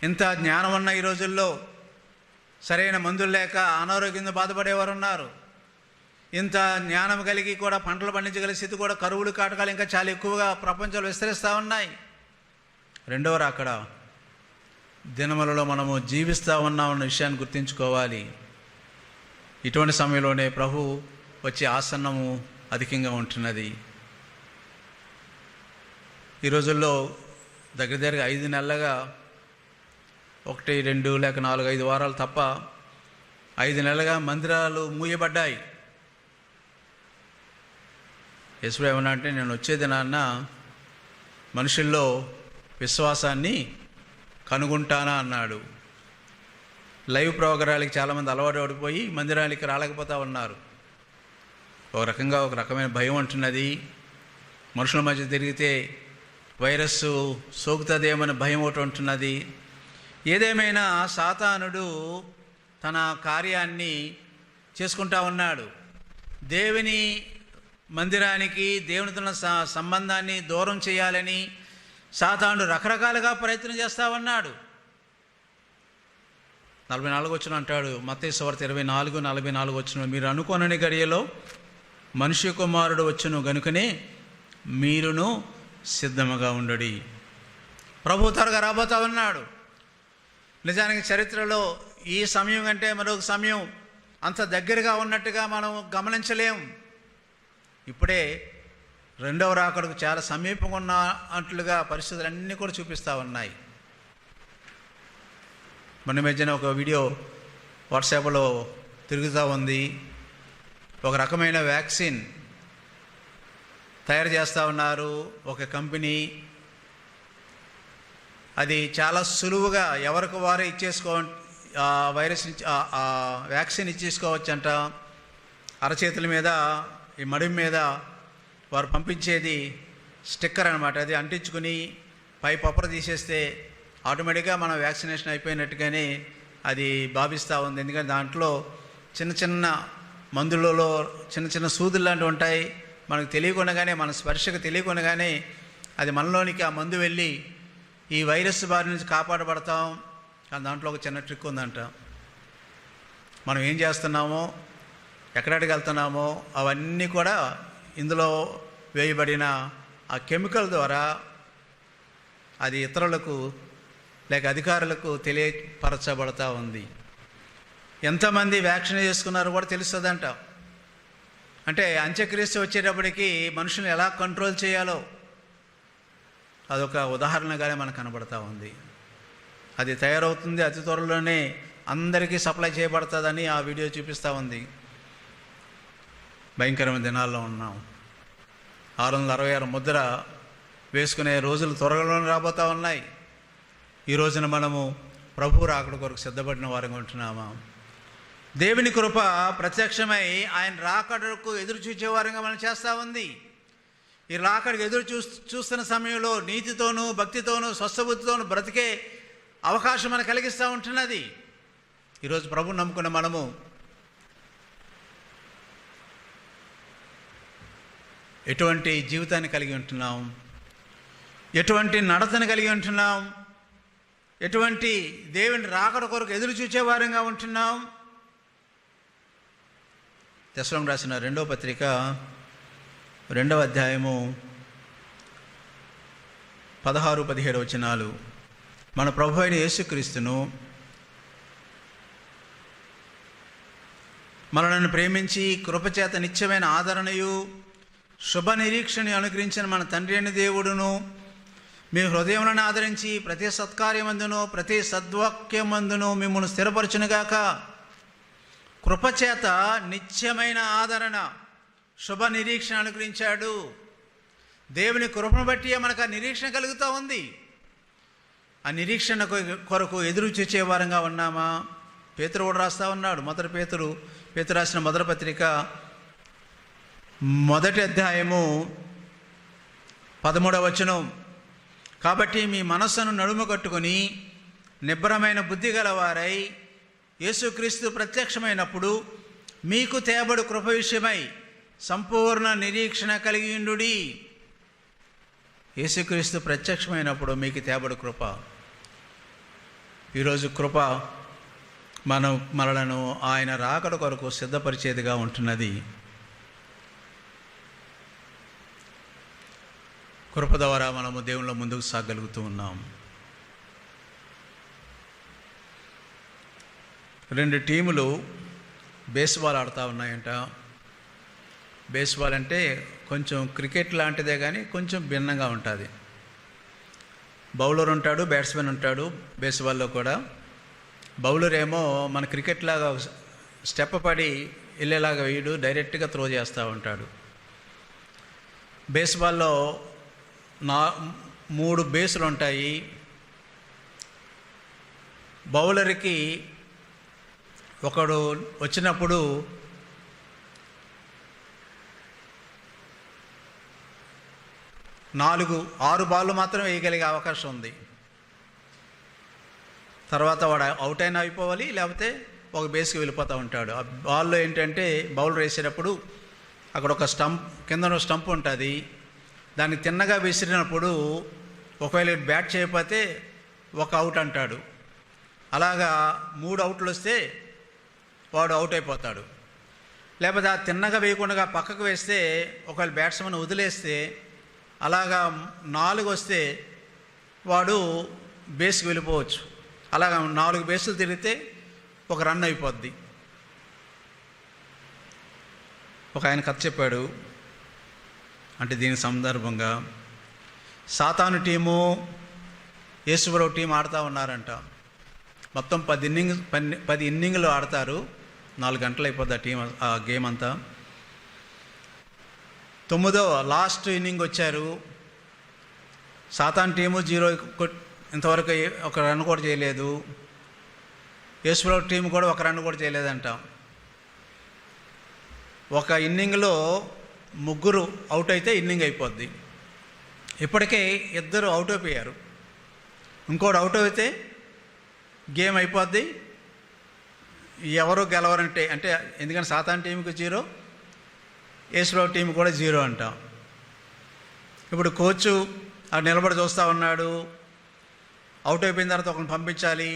ఇంత జ్ఞానం ఉన్న ఈ రోజుల్లో సరైన మందులు లేక అనారోగ్యంతో బాధపడేవారు ఉన్నారు. ఇంత జ్ఞానం కలిగి కూడా పంటలు పండించగలిగే స్థితి కూడా కరువులు కాటకాలు ఇంకా చాలా ఎక్కువగా ప్రపంచంలో విస్తరిస్తూ ఉన్నాయి. రెండవ రాకడ దినములలో మనము జీవిస్తూ ఉన్నామన్న విషయాన్ని గుర్తుంచుకోవాలి. ఇటువంటి సమయంలోనే ప్రభు వచ్చే ఆసన్నము అధికంగా ఉంటున్నది. ఈ రోజుల్లో దగ్గర 5 నెలలుగా 1, 2 లేక 4, 5 వారాలు తప్ప 5 నెలలుగా మందిరాలు మూయబడ్డాయి. యేసు ఏమన్నా అంటే, నేను వచ్చే దినాన్న మనుషుల్లో విశ్వాసాన్ని కనుగొంటానా అన్నాడు. లైవ్ ప్రోగ్రాలకి చాలామంది అలవాటు పడిపోయి మందిరాలకి రాలేకపోతూ ఉన్నారు. ఒక రకమైన భయం ఉంటున్నది. మనుషుల మధ్య తిరిగితే వైరస్ సోకుతుందేమని భయం ఒకటి ఉంటున్నది. ఏదేమైనా సాతానుడు తన కార్యాన్ని చేసుకుంటా ఉన్నాడు. దేవుని మందిరానికి దేవునితో సంబంధాన్ని దూరం చేయాలని సాతానుడు రకరకాలుగా ప్రయత్నం చేస్తూ ఉన్నాడు. 44 వచనం అంటాడు, మత్తయి సువార్త 24:44 వచనం, మీరు అనుకోనని గడియలో మనుష్య కుమారుడు వచ్చును గనుకనే మీరును సిద్ధముగా ఉండడి. ప్రభు త్వరగా రాబోతా ఉన్నాడు. నిజానికి చరిత్రలో ఈ సమయం కంటే మరొక సమయం అంత దగ్గరగా ఉన్నట్టుగా మనం గమనించలేం. ఇప్పుడే రెండవ రాకడకు చాలా సమీపంగా ఉన్నట్లుగా పరిస్థితులన్నీ కూడా చూపిస్తూ ఉన్నాయి. మొన్న మధ్యన ఒక వీడియో వాట్సాప్లో తిరుగుతూ ఉంది. ఒక రకమైన వ్యాక్సిన్ తయారు చేస్తూ ఉన్నారు ఒక కంపెనీ. అది చాలా సులువుగా ఎవరికి వారే వైరస్ వ్యాక్సిన్ ఇచ్చేసుకోవచ్చంట. అరచేతుల మీద, ఈ మడిం మీద వారు పంపించేది స్టిక్కర్ అనమాట. అది అంటించుకుని పై పప్పర తీసేస్తే ఆటోమేటిక్గా మనం వ్యాక్సినేషన్ అయిపోయినట్టుగానే అది భావిస్తూ ఉంది. ఎందుకంటే దాంట్లో చిన్న చిన్న మందులలో చిన్న చిన్న సూదులు లాంటివి ఉంటాయి. మనకు తెలియకుండానే, మన స్పర్శకు తెలియకుండానే అది మనలోనికి ఆ మందు వెళ్ళి ఈ వైరస్ బారి నుంచి కాపాడబడతాం. కానీ దాంట్లో ఒక చిన్న ట్రిక్ ఉందంట. మనం ఏం చేస్తున్నామో, ఎక్కడికి వెళ్తున్నామో అవన్నీ కూడా ఇందులో వేయబడిన ఆ కెమికల్ ద్వారా అది ఇతరులకు లేక అధికారులకు తెలియపరచబడతా ఉంది. ఎంతమంది వ్యాక్సిన్ చేసుకున్నారో కూడా తెలుస్తుందంట. అంటే అంత్యక్రియ వచ్చేటప్పటికి మనుషులను ఎలా కంట్రోల్ చేయాలో అదొక ఉదాహరణగానే మనకు కనబడతా ఉంది. అది తయారవుతుంది, అతి త్వరలోనే అందరికీ సప్లై చేయబడుతుందని ఆ వీడియో చూపిస్తూ ఉంది. భయంకరమైన దినాల్లో ఉన్నాం. 666 ముద్ర వేసుకునే రోజులు త్వరలోనే రాబోతూ ఉన్నాయి. ఈ రోజున మనము ప్రభు రాకడ కొరకు సిద్ధపడిన వారిగా ఉంటున్నామా? దేవుని కృప ప్రత్యక్షమై ఆయన రాకడకు ఎదురు చూచేవారంగా మనం చేస్తూ ఉంది. ఈ రాకడకు ఎదురు చూస్తున్న సమయంలో నీతితోనూ భక్తితోనూ స్వస్థబుద్ధితోనూ బ్రతికే అవకాశం మనకు కలిగిస్తూ ఉంటున్నది. ఈరోజు ప్రభువు నమ్ముకున్న మనము ఎటువంటి జీవితాన్ని కలిగి ఉంటున్నాం? ఎటువంటి నడతను కలిగి ఉంటున్నాం? ఎటువంటి దేవుని రాకడ కొరకు ఎదురు చూచేవారంగా ఉంటున్నాం? తెస్సలోనికీయులకు రాసిన 2వ పత్రిక 2వ అధ్యాయము 16-17 వచనాలు. మన ప్రభు అయిన యేసుక్రీస్తును మనలను ప్రేమించి కృపచేత నిత్యమైన ఆదరణయు శుభ నిరీక్షణ అనుగ్రహించిన మన తండ్రి అయిన దేవుడును మీ హృదయములను ఆదరించి ప్రతి సత్కార్యమందును ప్రతి సద్వాక్యమందును మిమ్మల్ని స్థిరపరచునుగాక. కృపచేత నిత్యమైన ఆదరణ, శుభ నిరీక్షణ అనుగ్రహించాడు. దేవుని కృపను బట్టి మనకు ఆ నిరీక్షణ కలుగుతూ ఉంది. ఆ నిరీక్షణ కొరకు ఎదురు చూచేవారంగా ఉన్నామా? పేతురు కూడా రాస్తూ ఉన్నాడు. పేతురు రాసిన మొదటి పత్రిక 1వ అధ్యాయము 13వ వచనం. కాబట్టి మీ మనస్సును నడుము కట్టుకొని నిబ్బరమైన బుద్ధి గలవారై యేసుక్రీస్తు ప్రత్యక్షమైనప్పుడు మీకు తేబడు కృప విషయమై సంపూర్ణ నిరీక్షణ కలిగి ఉండుడి. యేసుక్రీస్తు ప్రత్యక్షమైనప్పుడు మీకు తేబడు కృప. ఈరోజు కృప మనలను ఆయన రాకడ కొరకు సిద్ధపరిచేదిగా ఉంటున్నది. కృప ద్వారా మనము దేవునిలో ముందుకు సాగలుగుతూ ఉన్నాం. 2 టీములు బేస్బాల్ ఆడుతూ ఉన్నాయంట. బేస్బాల్ అంటే కొంచెం క్రికెట్ లాంటిదే కానీ కొంచెం భిన్నంగా ఉంటుంది. బౌలర్ ఉంటాడు, బ్యాట్స్మెన్ ఉంటాడు. బేస్బాల్లో కూడా బౌలర్ ఏమో మన క్రికెట్ లాగా స్టెప్ పడి వెళ్ళేలాగా వేయడు, డైరెక్ట్గా త్రో చేస్తూ ఉంటాడు. బేస్బాల్లో 3 బేసులు ఉంటాయి. బౌలర్కి ఒకడు వచ్చినప్పుడు 6 బాళ్ళు మాత్రం వేయగలిగే అవకాశం ఉంది. తర్వాత వాడు అవుట్ అయినా అయిపోవాలి, లేకపోతే ఒక బేస్కి వెళ్ళిపోతూ ఉంటాడు. ఆ బాల్లో ఏంటంటే బౌలర్ వేసేటప్పుడు అక్కడ ఒక కింద స్టంప్ ఉంటుంది. దాన్ని తిన్నగా విసిరినప్పుడు ఒకవేళ బ్యాట్ చేయకపోతే ఒక అవుట్ అంటాడు. అలాగా 3 అవుట్లు వస్తే వాడు అవుట్ అయిపోతాడు. లేకపోతే ఆ తిన్నగా వేయకుండా పక్కకు వేస్తే ఒకవేళ బ్యాట్స్మెన్ వదిలేస్తే అలాగా 4 వస్తే వాడు బేస్కి వెళ్ళిపోవచ్చు. అలాగా 4 బేసులు తిరిగితే ఒక రన్ అయిపోద్ది. ఒక ఆయన కథ చెప్పాడు. అంటే దీనికి సందర్భంగా సాతాను టీము యేసుప్రభు టీం ఆడుతూ ఉన్నారంట. మొత్తం 10 ఇన్నింగ్లు ఆడతారు. 4 గంటలు అయిపోద్ది ఆ గేమ్ అంతా. 9వ లాస్ట్ ఇన్నింగ్ వచ్చారు. సాతాన్ టీము 0 ఇంతవరకు ఒక రన్ కూడా చేయలేదు. యేసుప్రభు టీం కూడా ఒక రన్ కూడా చేయలేదంట. ఒక ఇన్నింగ్లో 3 అవుట్ అయితే ఇన్నింగ్ అయిపోద్ది. ఇప్పటికే 2 అవుట్ అయిపోయారు. ఇంకోటి అవుట్ అయితే గేమ్ అయిపోద్ది. ఎవరు గెలవరంటే అంటే ఎందుకంటే సాతాన్ టీంకి 0, యేసుప్రభు టీం కూడా 0 అంట. ఇప్పుడు కోచ్ ఆ నిలబడి చూస్తూ ఉన్నాడు. అవుట్ అయిపోయిన తర్వాత ఒకరిని పంపించాలి.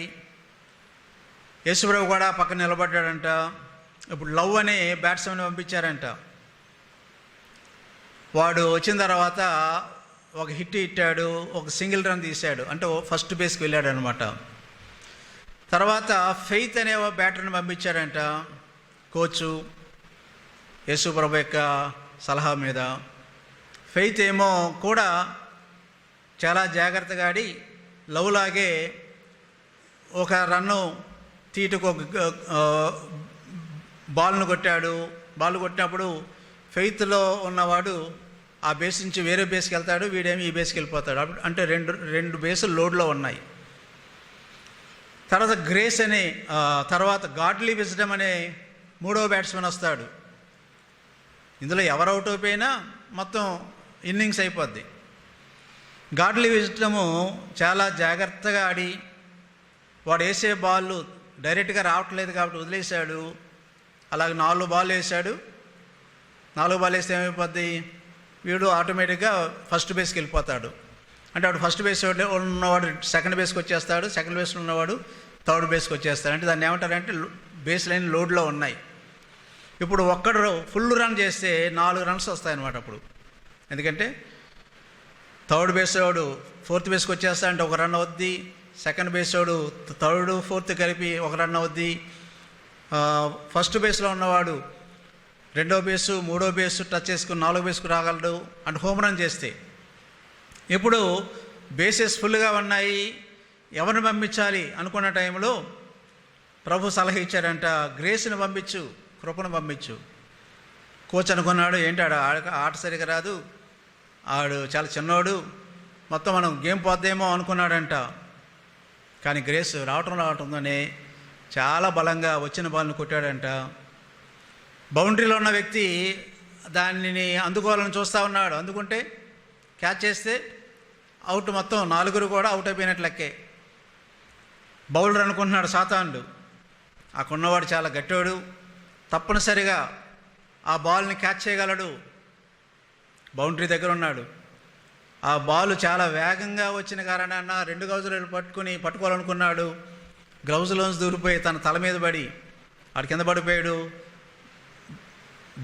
యేసుప్రభు కూడా పక్కన నిలబడ్డాడంట. ఇప్పుడు లవ్ అనే బ్యాట్స్మెన్ పంపించారంట. వాడు వచ్చిన తర్వాత ఒక హిట్ ఇట్టాడు, ఒక సింగిల్ రన్ తీశాడు. అంటే ఫస్ట్ బేస్కి వెళ్ళాడు అనమాట. తర్వాత ఫెయిత్ అనే బ్యాటర్ని పంపించారంట కోచు యేసుప్రభు యొక్క సలహా మీద. ఫెయిత్ ఏమో కూడా చాలా జాగ్రత్తగా ఆడి లవ్ లాగే ఒక రన్ను తీటుకు ఒక బాల్ను కొట్టాడు. బాల్ కొట్టినప్పుడు ఫెయిత్లో ఉన్నవాడు ఆ బేస్ నుంచి వేరే బేస్కి వెళ్తాడు, వీడేమి ఈ బేస్కి వెళ్ళిపోతాడు. అంటే రెండు బేసులు లోడ్లో ఉన్నాయి. తర్వాత గ్రేస్ అనే తర్వాత గాడ్లీ విజ్డమ్ అనే 3వ బ్యాట్స్మెన్ వస్తాడు. ఇందులో ఎవరు అవుట్ అయిపోయినా మొత్తం ఇన్నింగ్స్ అయిపోద్ది. గాడ్లీ విజ్డము చాలా జాగ్రత్తగా ఆడి వాడు వేసే బాళ్ళు డైరెక్ట్గా రావట్లేదు కాబట్టి వదిలేశాడు. అలాగే 4 బాల్ వేసాడు. 4 బాల్ వేస్తే ఏమైపోద్ది, వీడు ఆటోమేటిక్గా ఫస్ట్ బేస్కి వెళ్ళిపోతాడు. అంటే వాడు ఫస్ట్ బేస్ ఉన్నవాడు సెకండ్ బేస్కి వచ్చేస్తాడు, సెకండ్ బేస్లో ఉన్నవాడు థర్డ్ బేస్కి వచ్చేస్తాడు. అంటే దాన్ని ఏమంటారంటే బేస్ లైన్ లోడ్లో ఉన్నాయి. ఇప్పుడు ఒక్కడు ఫుల్ రన్ చేస్తే 4 రన్స్ వస్తాయన్నమాట అప్పుడు. ఎందుకంటే థర్డ్ బేస్ వాడు ఫోర్త్ బేస్కి వచ్చేస్తాడంటే 1 రన్ అవుద్ది. సెకండ్ బేస్ వాడు థర్డ్ ఫోర్త్ కలిపి 1 రన్ అవుద్ది. ఫస్ట్ బేస్లో ఉన్నవాడు 2వ బేసు 3వ బేసు టచ్ చేసుకుని 4వ బేస్కు రాగలడు అంటే హోమ్ రన్ చేస్తే. ఇప్పుడు బేసెస్ ఫుల్గా ఉన్నాయి, ఎవరిని పంపించాలి అనుకున్న టైంలో ప్రభు సలహా ఇచ్చాడంట, గ్రేస్ని పంపించు, కృపను పంపించు. కోచ్ అనుకున్నాడు, ఏంటి ఆట సరిగా రాదు, ఆడు చాలా చిన్నోడు, మొత్తం మనం గేమ్ పోద్దేమో అనుకున్నాడంట. కానీ గ్రేస్ రావటంలోనే చాలా బలంగా వచ్చిన బాల్ని కొట్టాడంట. బౌండరీలో ఉన్న వ్యక్తి దానిని అందుకోవాలని చూస్తూ ఉన్నాడు. అందుకుంటే క్యాచ్ చేస్తే అవుట్, మొత్తం 4 కూడా అవుట్ అయిపోయినట్లు లెక్కే. బౌలర్ అనుకుంటున్నాడు సాతానుడు, అక్కడున్నవాడు చాలా గట్టివాడు, తప్పనిసరిగా ఆ బాల్ని క్యాచ్ చేయగలడు. బౌండరీ దగ్గర ఉన్నాడు. ఆ బాల్ చాలా వేగంగా వచ్చిన కారణాన 2 గౌజులు పట్టుకోవాలనుకున్నాడు. గ్లౌజులోంచి దూరిపోయి తన తల మీద పడి ఆడు కింద పడిపోయాడు.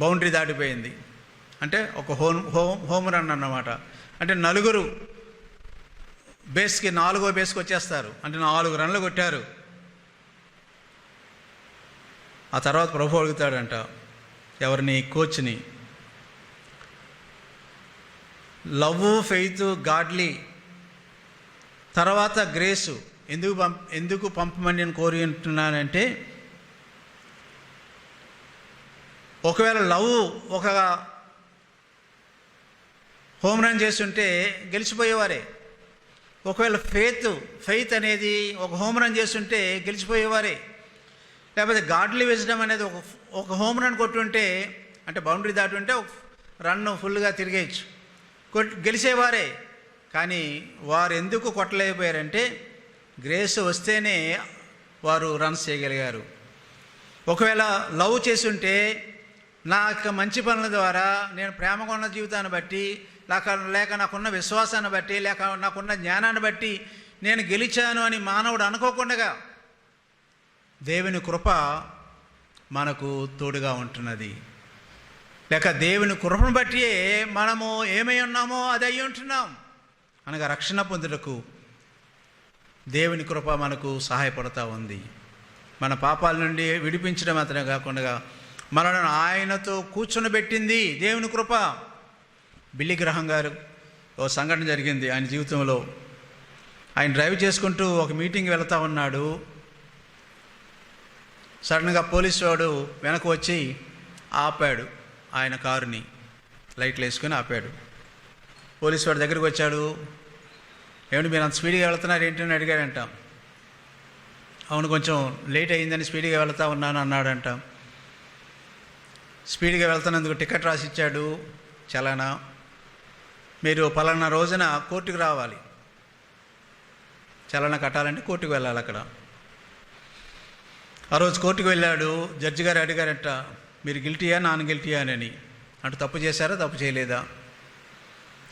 బౌండరీ దాటిపోయింది. అంటే ఒక హోమ్ రన్ అన్నమాట. అంటే 4 బేస్కి 4వ బేస్కి వచ్చేస్తారు. అంటే 4 రన్లు కొట్టారు. ఆ తర్వాత ప్రభు అడుగుతాడంట ఎవరిని, కోచ్ని, లవ్, ఫెయిత్, గాడ్లీ, తర్వాత గ్రేసు ఎందుకు పంపమని నేను కోరి ఉంటున్నానంటే, ఒకవేళ లవ్ ఒక హోమ్ రన్ చేస్తుంటే గెలిచిపోయేవారే. ఒకవేళ ఫెయిత్ అనేది ఒక హోమ్ రన్ చేస్తుంటే గెలిచిపోయేవారే. లేకపోతే గాడ్లీ విజ్డమ్ అనేది ఒక హోమ్ రన్ కొట్టుంటే, అంటే బౌండరీ దాటుంటే ఒక రన్ను ఫుల్గా తిరిగేయచ్చు, గెలిచేవారే. కానీ వారు ఎందుకు కొట్టలేకపోయారంటే గ్రేస్ వస్తేనే వారు రన్స్ చేయగలిగారు. ఒకవేళ లవ్ చేసుంటే నా యొక్క మంచి పనుల ద్వారా, నేను ప్రేమగా ఉన్న జీవితాన్ని బట్టి, లేక నాకున్న విశ్వాసాన్ని బట్టి, లేక నాకున్న జ్ఞానాన్ని బట్టి నేను గెలిచాను అని మానవుడు అనుకోకుండా దేవుని కృప మనకు తోడుగా ఉంటున్నది. లేక దేవుని కృపను బట్టి మనము ఏమై ఉన్నామో అది అయి ఉంటున్నాం. అనగా రక్షణ పొందుటకు దేవుని కృప మనకు సహాయపడుతూ ఉంది. మన పాపాల నుండి విడిపించడం మాత్రమే కాకుండా మనలను ఆయనతో కూర్చొనిబెట్టింది దేవుని కృప. బిల్లీ గ్రహం గారు ఓ సంఘటన జరిగింది ఆయన జీవితంలో. ఆయన డ్రైవ్ చేసుకుంటూ ఒక మీటింగ్కి వెళ్తూ ఉన్నాడు. సడన్గా పోలీసు వాడు వెనక వచ్చి ఆపాడు ఆయన కారుని, లైట్లు వేసుకొని ఆపాడు. పోలీసు వాడి దగ్గరికి వచ్చాడు. ఏమిటి మీరు అంత స్పీడ్గా వెళ్తున్నారు ఏంటని అడిగాడంట. అవును, కొంచెం లేట్ అయిందని స్పీడ్గా వెళ్తూ ఉన్నాను అన్నాడంట. స్పీడ్గా వెళ్తున్నందుకు టికెట్ రాసి ఇచ్చాడు, చలానా. మీరు పలానా రోజున కోర్టుకు రావాలి, చలానా కట్టాలంటే కోర్టుకు వెళ్ళాలి. అక్కడ ఆ రోజు కోర్టుకు వెళ్ళాడు. జడ్జి గారు అడిగారంట, మీరు గిల్టీయా నాన్ గిల్టీయా అని. అంటే తప్పు చేశారా తప్పు చేయలేదా?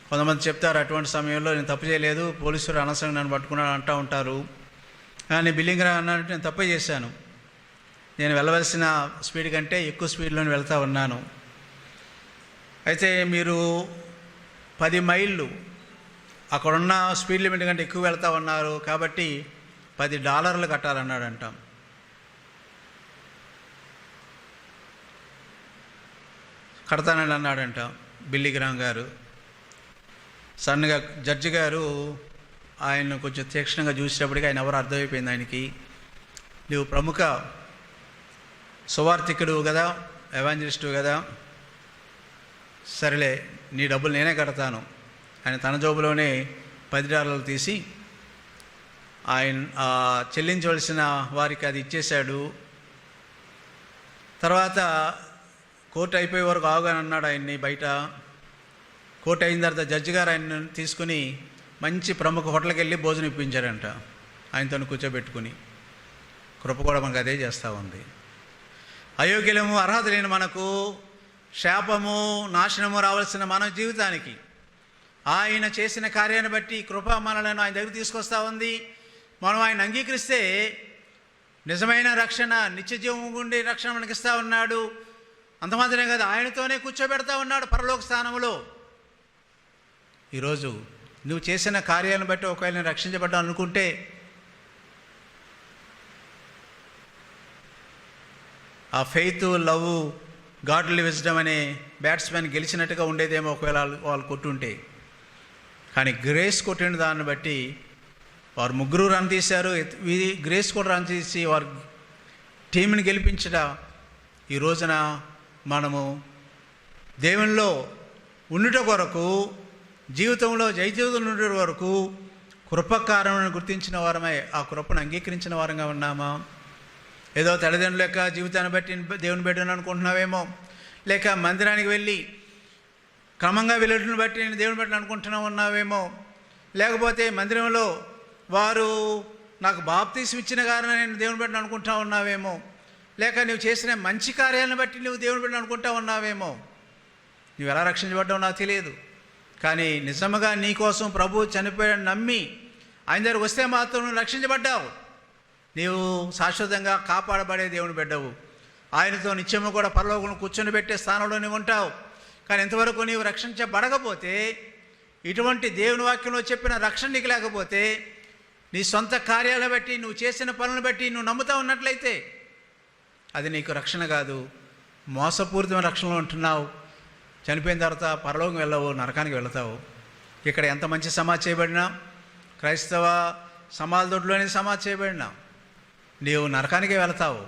కొంతమంది చెప్తారు అటువంటి సమయంలో నేను తప్పు చేయలేదు, పోలీసులు అనవసరంగా నన్ను పట్టుకున్నాడు అంటూ ఉంటారు. కానీ బిల్లింగ్ అన్నాడంటే నేను తప్పే చేశాను, నేను వెళ్ళవలసిన స్పీడ్ కంటే ఎక్కువ స్పీడ్లోనే వెళ్తూ ఉన్నాను. అయితే మీరు 10 మైళ్ళు అక్కడున్న స్పీడ్ లిమిట్ కంటే ఎక్కువ వెళ్తూ ఉన్నారు కాబట్టి $10 కట్టాలన్నాడంట. కడతానని అన్నాడంట బిల్లీ గ్రహం గారు. సడన్గా జడ్జి గారు ఆయన కొంచెం తీక్షణంగా చూసేటప్పటికి ఆయన ఎవరు అర్థమైపోయింది ఆయనకి. నువ్వు ప్రముఖ సువార్థికుడు కదా, ఎవాంజలిస్టు కదా, సరేలే నీ డబ్బులు నేనే కడతాను. ఆయన తన జోబులోనే $10 తీసి ఆయన చెల్లించవలసిన వారికి అది ఇచ్చేశాడు. తర్వాత కోర్టు అయిపోయే వరకు ఆగాని అన్నాడు ఆయన్ని బయట. కోర్టు అయిన తర్వాత జడ్జి గారు ఆయన తీసుకుని మంచి ప్రముఖ హోటల్కి వెళ్ళి భోజనం ఇప్పించారంట ఆయనతో కూర్చోబెట్టుకుని. కృప కూడా మనకు అదే చేస్తూ ఉంది. అయోగ్యము అర్హత లేని మనకు శాపము నాశనము రావాల్సిన మన జీవితానికి ఆయన చేసిన కార్యాన్ని బట్టి కృప మనలను ఆయన దగ్గర తీసుకొస్తూ ఉంది. మనం ఆయన అంగీకరిస్తే నిజమైన రక్షణ, నిత్య జీవం గుండి రక్షణ మనకి ఇస్తూ ఉన్నాడు. అంత మాత్రమే కాదు, ఆయనతోనే కూర్చోబెడతా ఉన్నాడు పరలోక స్థానంలో. ఈరోజు నువ్వు చేసిన కార్యాలను బట్టి ఒకవేళ నేను రక్షించబడ్డా అనుకుంటే ఆ ఫెయిత్, లవ్, గాడ్లీ విజ్డమ్ అనే బ్యాట్స్మెన్ గెలిచినట్టుగా ఉండేదేమో ఒకవేళ వాళ్ళు కొట్టుంటే. కానీ గ్రేస్ కొట్టిన దాన్ని బట్టి వారు 3 రన్ తీశారు. గ్రేస్ కూడా రన్ తీసి వారు టీంని గెలిపించడం. ఈ రోజున మనము దేవునిలో ఉండుట కొరకు, జీవితంలో జయజీవితంలో ఉండే వరకు కృపకారణను గుర్తించిన వారమై ఆ కృపను అంగీకరించిన వారంగా ఉన్నామా? ఏదో తల్లిదండ్రుల యొక్క జీవితాన్ని బట్టి దేవుని బిడ్డను అనుకుంటున్నావేమో, లేక మందిరానికి వెళ్ళి క్రమంగా వెళ్ళటం బట్టి నేను దేవుని బిడ్డను అనుకుంటున్నా ఉన్నావేమో, లేకపోతే మందిరంలో వారు నాకు బాప్తీసం ఇచ్చిన కారణం నేను దేవుని బిడ్డను అనుకుంటా ఉన్నావేమో, లేక నువ్వు చేసిన మంచి కార్యాలను బట్టి నువ్వు దేవుని బిడ్డను అనుకుంటా ఉన్నావేమో. నువ్వు ఎలా రక్షించబడ్డావు నాకు తెలియదు, కానీ నిజంగా నీ కోసం ప్రభు చనిపోయాడని నమ్మి ఆయన దగ్గరకు వస్తే మాత్రం నువ్వు రక్షించబడ్డావు. నీవు శాశ్వతంగా కాపాడబడే దేవుని బిడ్డవు. ఆయనతో నిత్యము కూడా పరలోకం కూర్చొని పెట్టే స్థానంలో నువ్వు ఉంటావు. కానీ ఇంతవరకు నీవు రక్షించబడకపోతే, ఇటువంటి దేవుని వాక్యంలో చెప్పిన రక్షణ నీకు లేకపోతే, నీ సొంత కార్యాలను బట్టి నువ్వు చేసిన పనులను బట్టి నువ్వు నమ్ముతా ఉన్నట్లయితే అది నీకు రక్షణ కాదు, మోసపూరితమైన రక్షణలో ఉంటున్నావు. చనిపోయిన తర్వాత పరలోకం వెళ్ళవు, నరకానికి వెళతావు. ఇక్కడ ఎంత మంచి సమాజ్ చేయబడినా, క్రైస్తవ సమాజ దొడ్లోనే సమాజ్ చేయబడినా నీవు నరకానికే వెళతావు.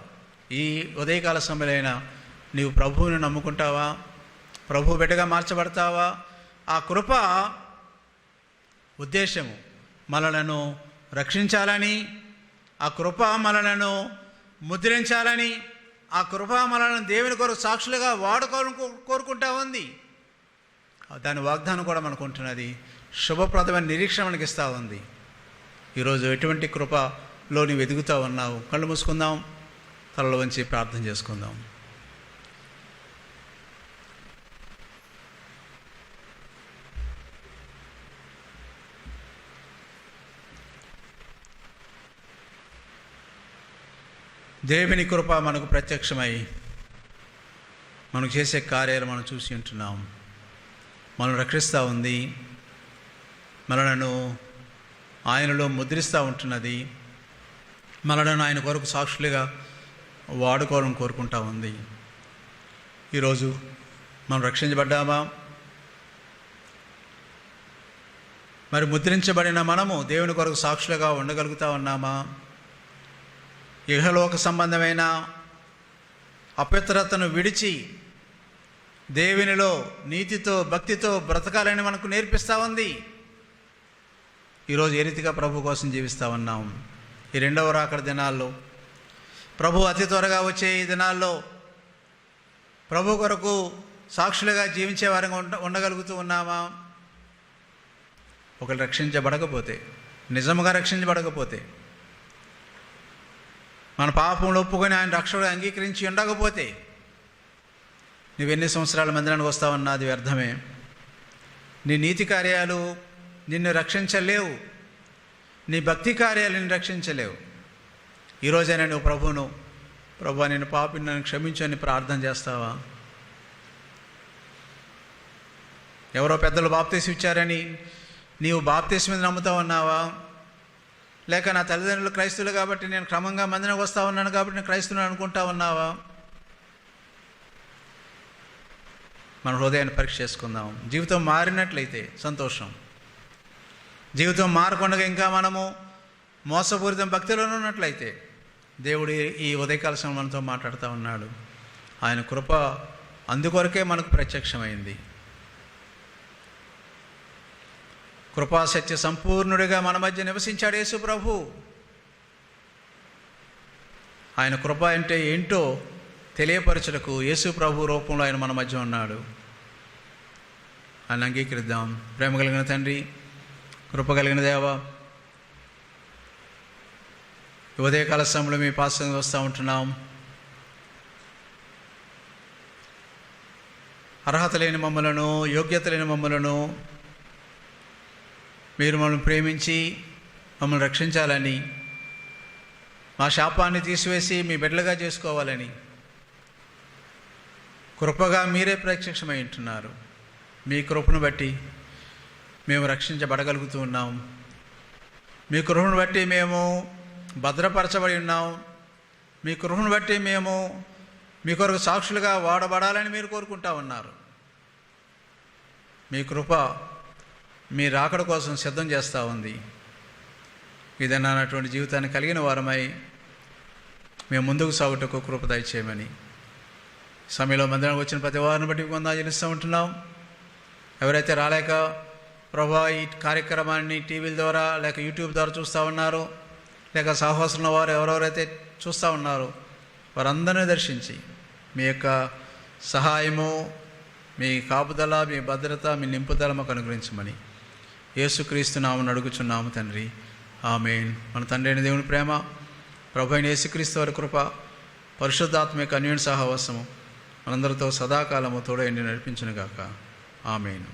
ఈ ఉదయకాల సమయంలో నీవు ప్రభువుని నమ్ముకుంటావా? ప్రభు బిడ్డగా మార్చబడతావా? ఆ కృప ఉద్దేశము మనలను రక్షించాలని, ఆ కృప మనలను ముద్రించాలని, ఆ కృప మనలను దేవుని కొరకు సాక్షులుగా వాడుకోవాలని కోరుకుంటా ఉంది. దాని వాగ్దానం కూడా మనకు ఉంటున్నది. శుభప్రదమైన నిరీక్షణ మనకి ఇస్తూ ఉంది. ఈరోజు ఎటువంటి కృపలో నీవు ఎదుగుతూ ఉన్నావు? కళ్ళు మూసుకుందాం, తలలో వంచి ప్రార్థన చేసుకుందాం. దేవుని కృప మనకు ప్రత్యక్షమై మనకు చేసే కార్యాలు మనం చూసి ఉంటున్నాం. మనం రక్షిస్తూ ఉంది, మనలను ఆయనలో ముద్రిస్తూ ఉంటున్నది, మనలను ఆయన కొరకు సాక్షులుగా వాడుకోవాలని కోరుకుంటా ఉంది. ఈరోజు మనం రక్షించబడ్డామా? మరి ముద్రించబడిన మనము దేవుని కొరకు సాక్షులుగా ఉండగలుగుతూ ఉన్నామా? ఇహలోక సంబంధమైన అపవిత్రతను విడిచి దేవునిలో నీతితో భక్తితో బ్రతకాలని మనకు నేర్పిస్తూ ఉంది. ఈరోజు ఏ రీతిగా ప్రభు కోసం జీవిస్తూ ఉన్నాం? ఈ రెండవ రాకడ దినాల్లో, ప్రభు అతి త్వరగా వచ్చే ఈ దినాల్లో ప్రభు కొరకు సాక్షులుగా జీవించే వారంగా ఉండగలుగుతూ ఉన్నామా? ఒకరు రక్షించబడకపోతే, నిజముగా రక్షించబడకపోతే, మన పాపంలో ఒప్పుకొని ఆయన రక్షకుడు అంగీకరించి ఉండకపోతే నువ్వెన్ని సంవత్సరాల మందిరానికి వస్తావన్నా అది వ్యర్థమే. నీ నీతి కార్యాలు నిన్ను రక్షించలేవు, నీ భక్తి కార్యాలు నిన్ను రక్షించలేవు. ఈరోజైనా నువ్వు ప్రభు నేను పాపిని నన్ను క్షమించు అని ప్రార్థన చేస్తావా? ఎవరో పెద్దలు బాప్తీసం ఇచ్చారని నీవు బాప్తీసం మీద నమ్ముతా ఉన్నావా? లేక నా తల్లిదండ్రులు క్రైస్తువులు కాబట్టి నేను క్రమంగా మందిరానికి వస్తూ ఉన్నాను కాబట్టి నేను క్రైస్తువుని అనుకుంటా ఉన్నావా? మన హృదయాన్ని పరీక్ష చేసుకుందాం. జీవితం మారినట్లయితే సంతోషం. జీవితం మారకుండా ఇంకా మనము మోసపూరితం భక్తిలోనే ఉన్నట్లయితే దేవుడు ఈ ఉదయకాల సమయం మనతో మాట్లాడుతూ ఉన్నాడు. ఆయన కృప అందుకొరకే మనకు ప్రత్యక్షమైంది. కృపాసత్య సంపూర్ణుడిగా మన మధ్య నివసించాడు యేసు ప్రభు. ఆయన కృప అంటే ఏంటో తెలియపరచుటకు యేసు ప్రభు రూపంలో ఆయన మన మధ్య ఉన్నాడు. ఆయన అంగీకరిద్దాం. ప్రేమ కలిగిన తండ్రి, కృప కలిగిన దేవ, ఉదయకాల సమయంలో మీ పాసంగా వస్తూ ఉంటున్నాం. అర్హత లేని మమ్మలను, యోగ్యత లేని మమ్మలను మీరు మమ్మల్ని ప్రేమించి మమ్మల్ని రక్షించాలని, మా శాపాన్ని తీసివేసి మీ బిడ్డలుగా చేసుకోవాలని కృపగా మీరే ప్రత్యక్షమై ఉంటున్నారు. మీ కృపను బట్టి మేము రక్షించబడగలుగుతూ ఉన్నాం. మీ కృపను బట్టి మేము భద్రపరచబడి ఉన్నాం. మీ కృపను బట్టి మేము మీ కొరకు సాక్షులుగా వాడబడాలని మీరు కోరుకుంటా ఉన్నారు. మీ కృప మీ రాకడ కోసం సిద్ధం చేస్తూ ఉంది. ఏదైనా అటువంటి జీవితాన్ని కలిగిన వారమై మేము ముందుకు సాగుటకు కృప దయచేయమని సమయంలో మందిరానికి వచ్చిన ప్రతి వారిని బట్టి పొందాజనిస్తూ ఉంటున్నాం. ఎవరైతే రాలేక ప్రభా ఈ కార్యక్రమాన్ని టీవీల ద్వారా లేక యూట్యూబ్ ద్వారా చూస్తూ ఉన్నారో, లేక సహవాసంలో వారు ఎవరెవరైతే చూస్తూ ఉన్నారో వారందరినీ దర్శించి మీ యొక్క సహాయము, మీ కాపుదల, మీ భద్రత, మీ నింపుదల మాకు అనుగ్రహించమని యేసుక్రీస్తు నామమున అడుగుచున్నాము తండ్రి. ఆమేన్. మన తండ్రి అయిన దేవుని ప్రేమ, ప్రభు అయిన యేసుక్రీస్తు వారి కృప, పరిశుద్ధాత్మ యొక్క అన్యోన్య సహవాసము మనందరితో సదాకాలము తోడై నడిపించునుగాక. ఆమేన్.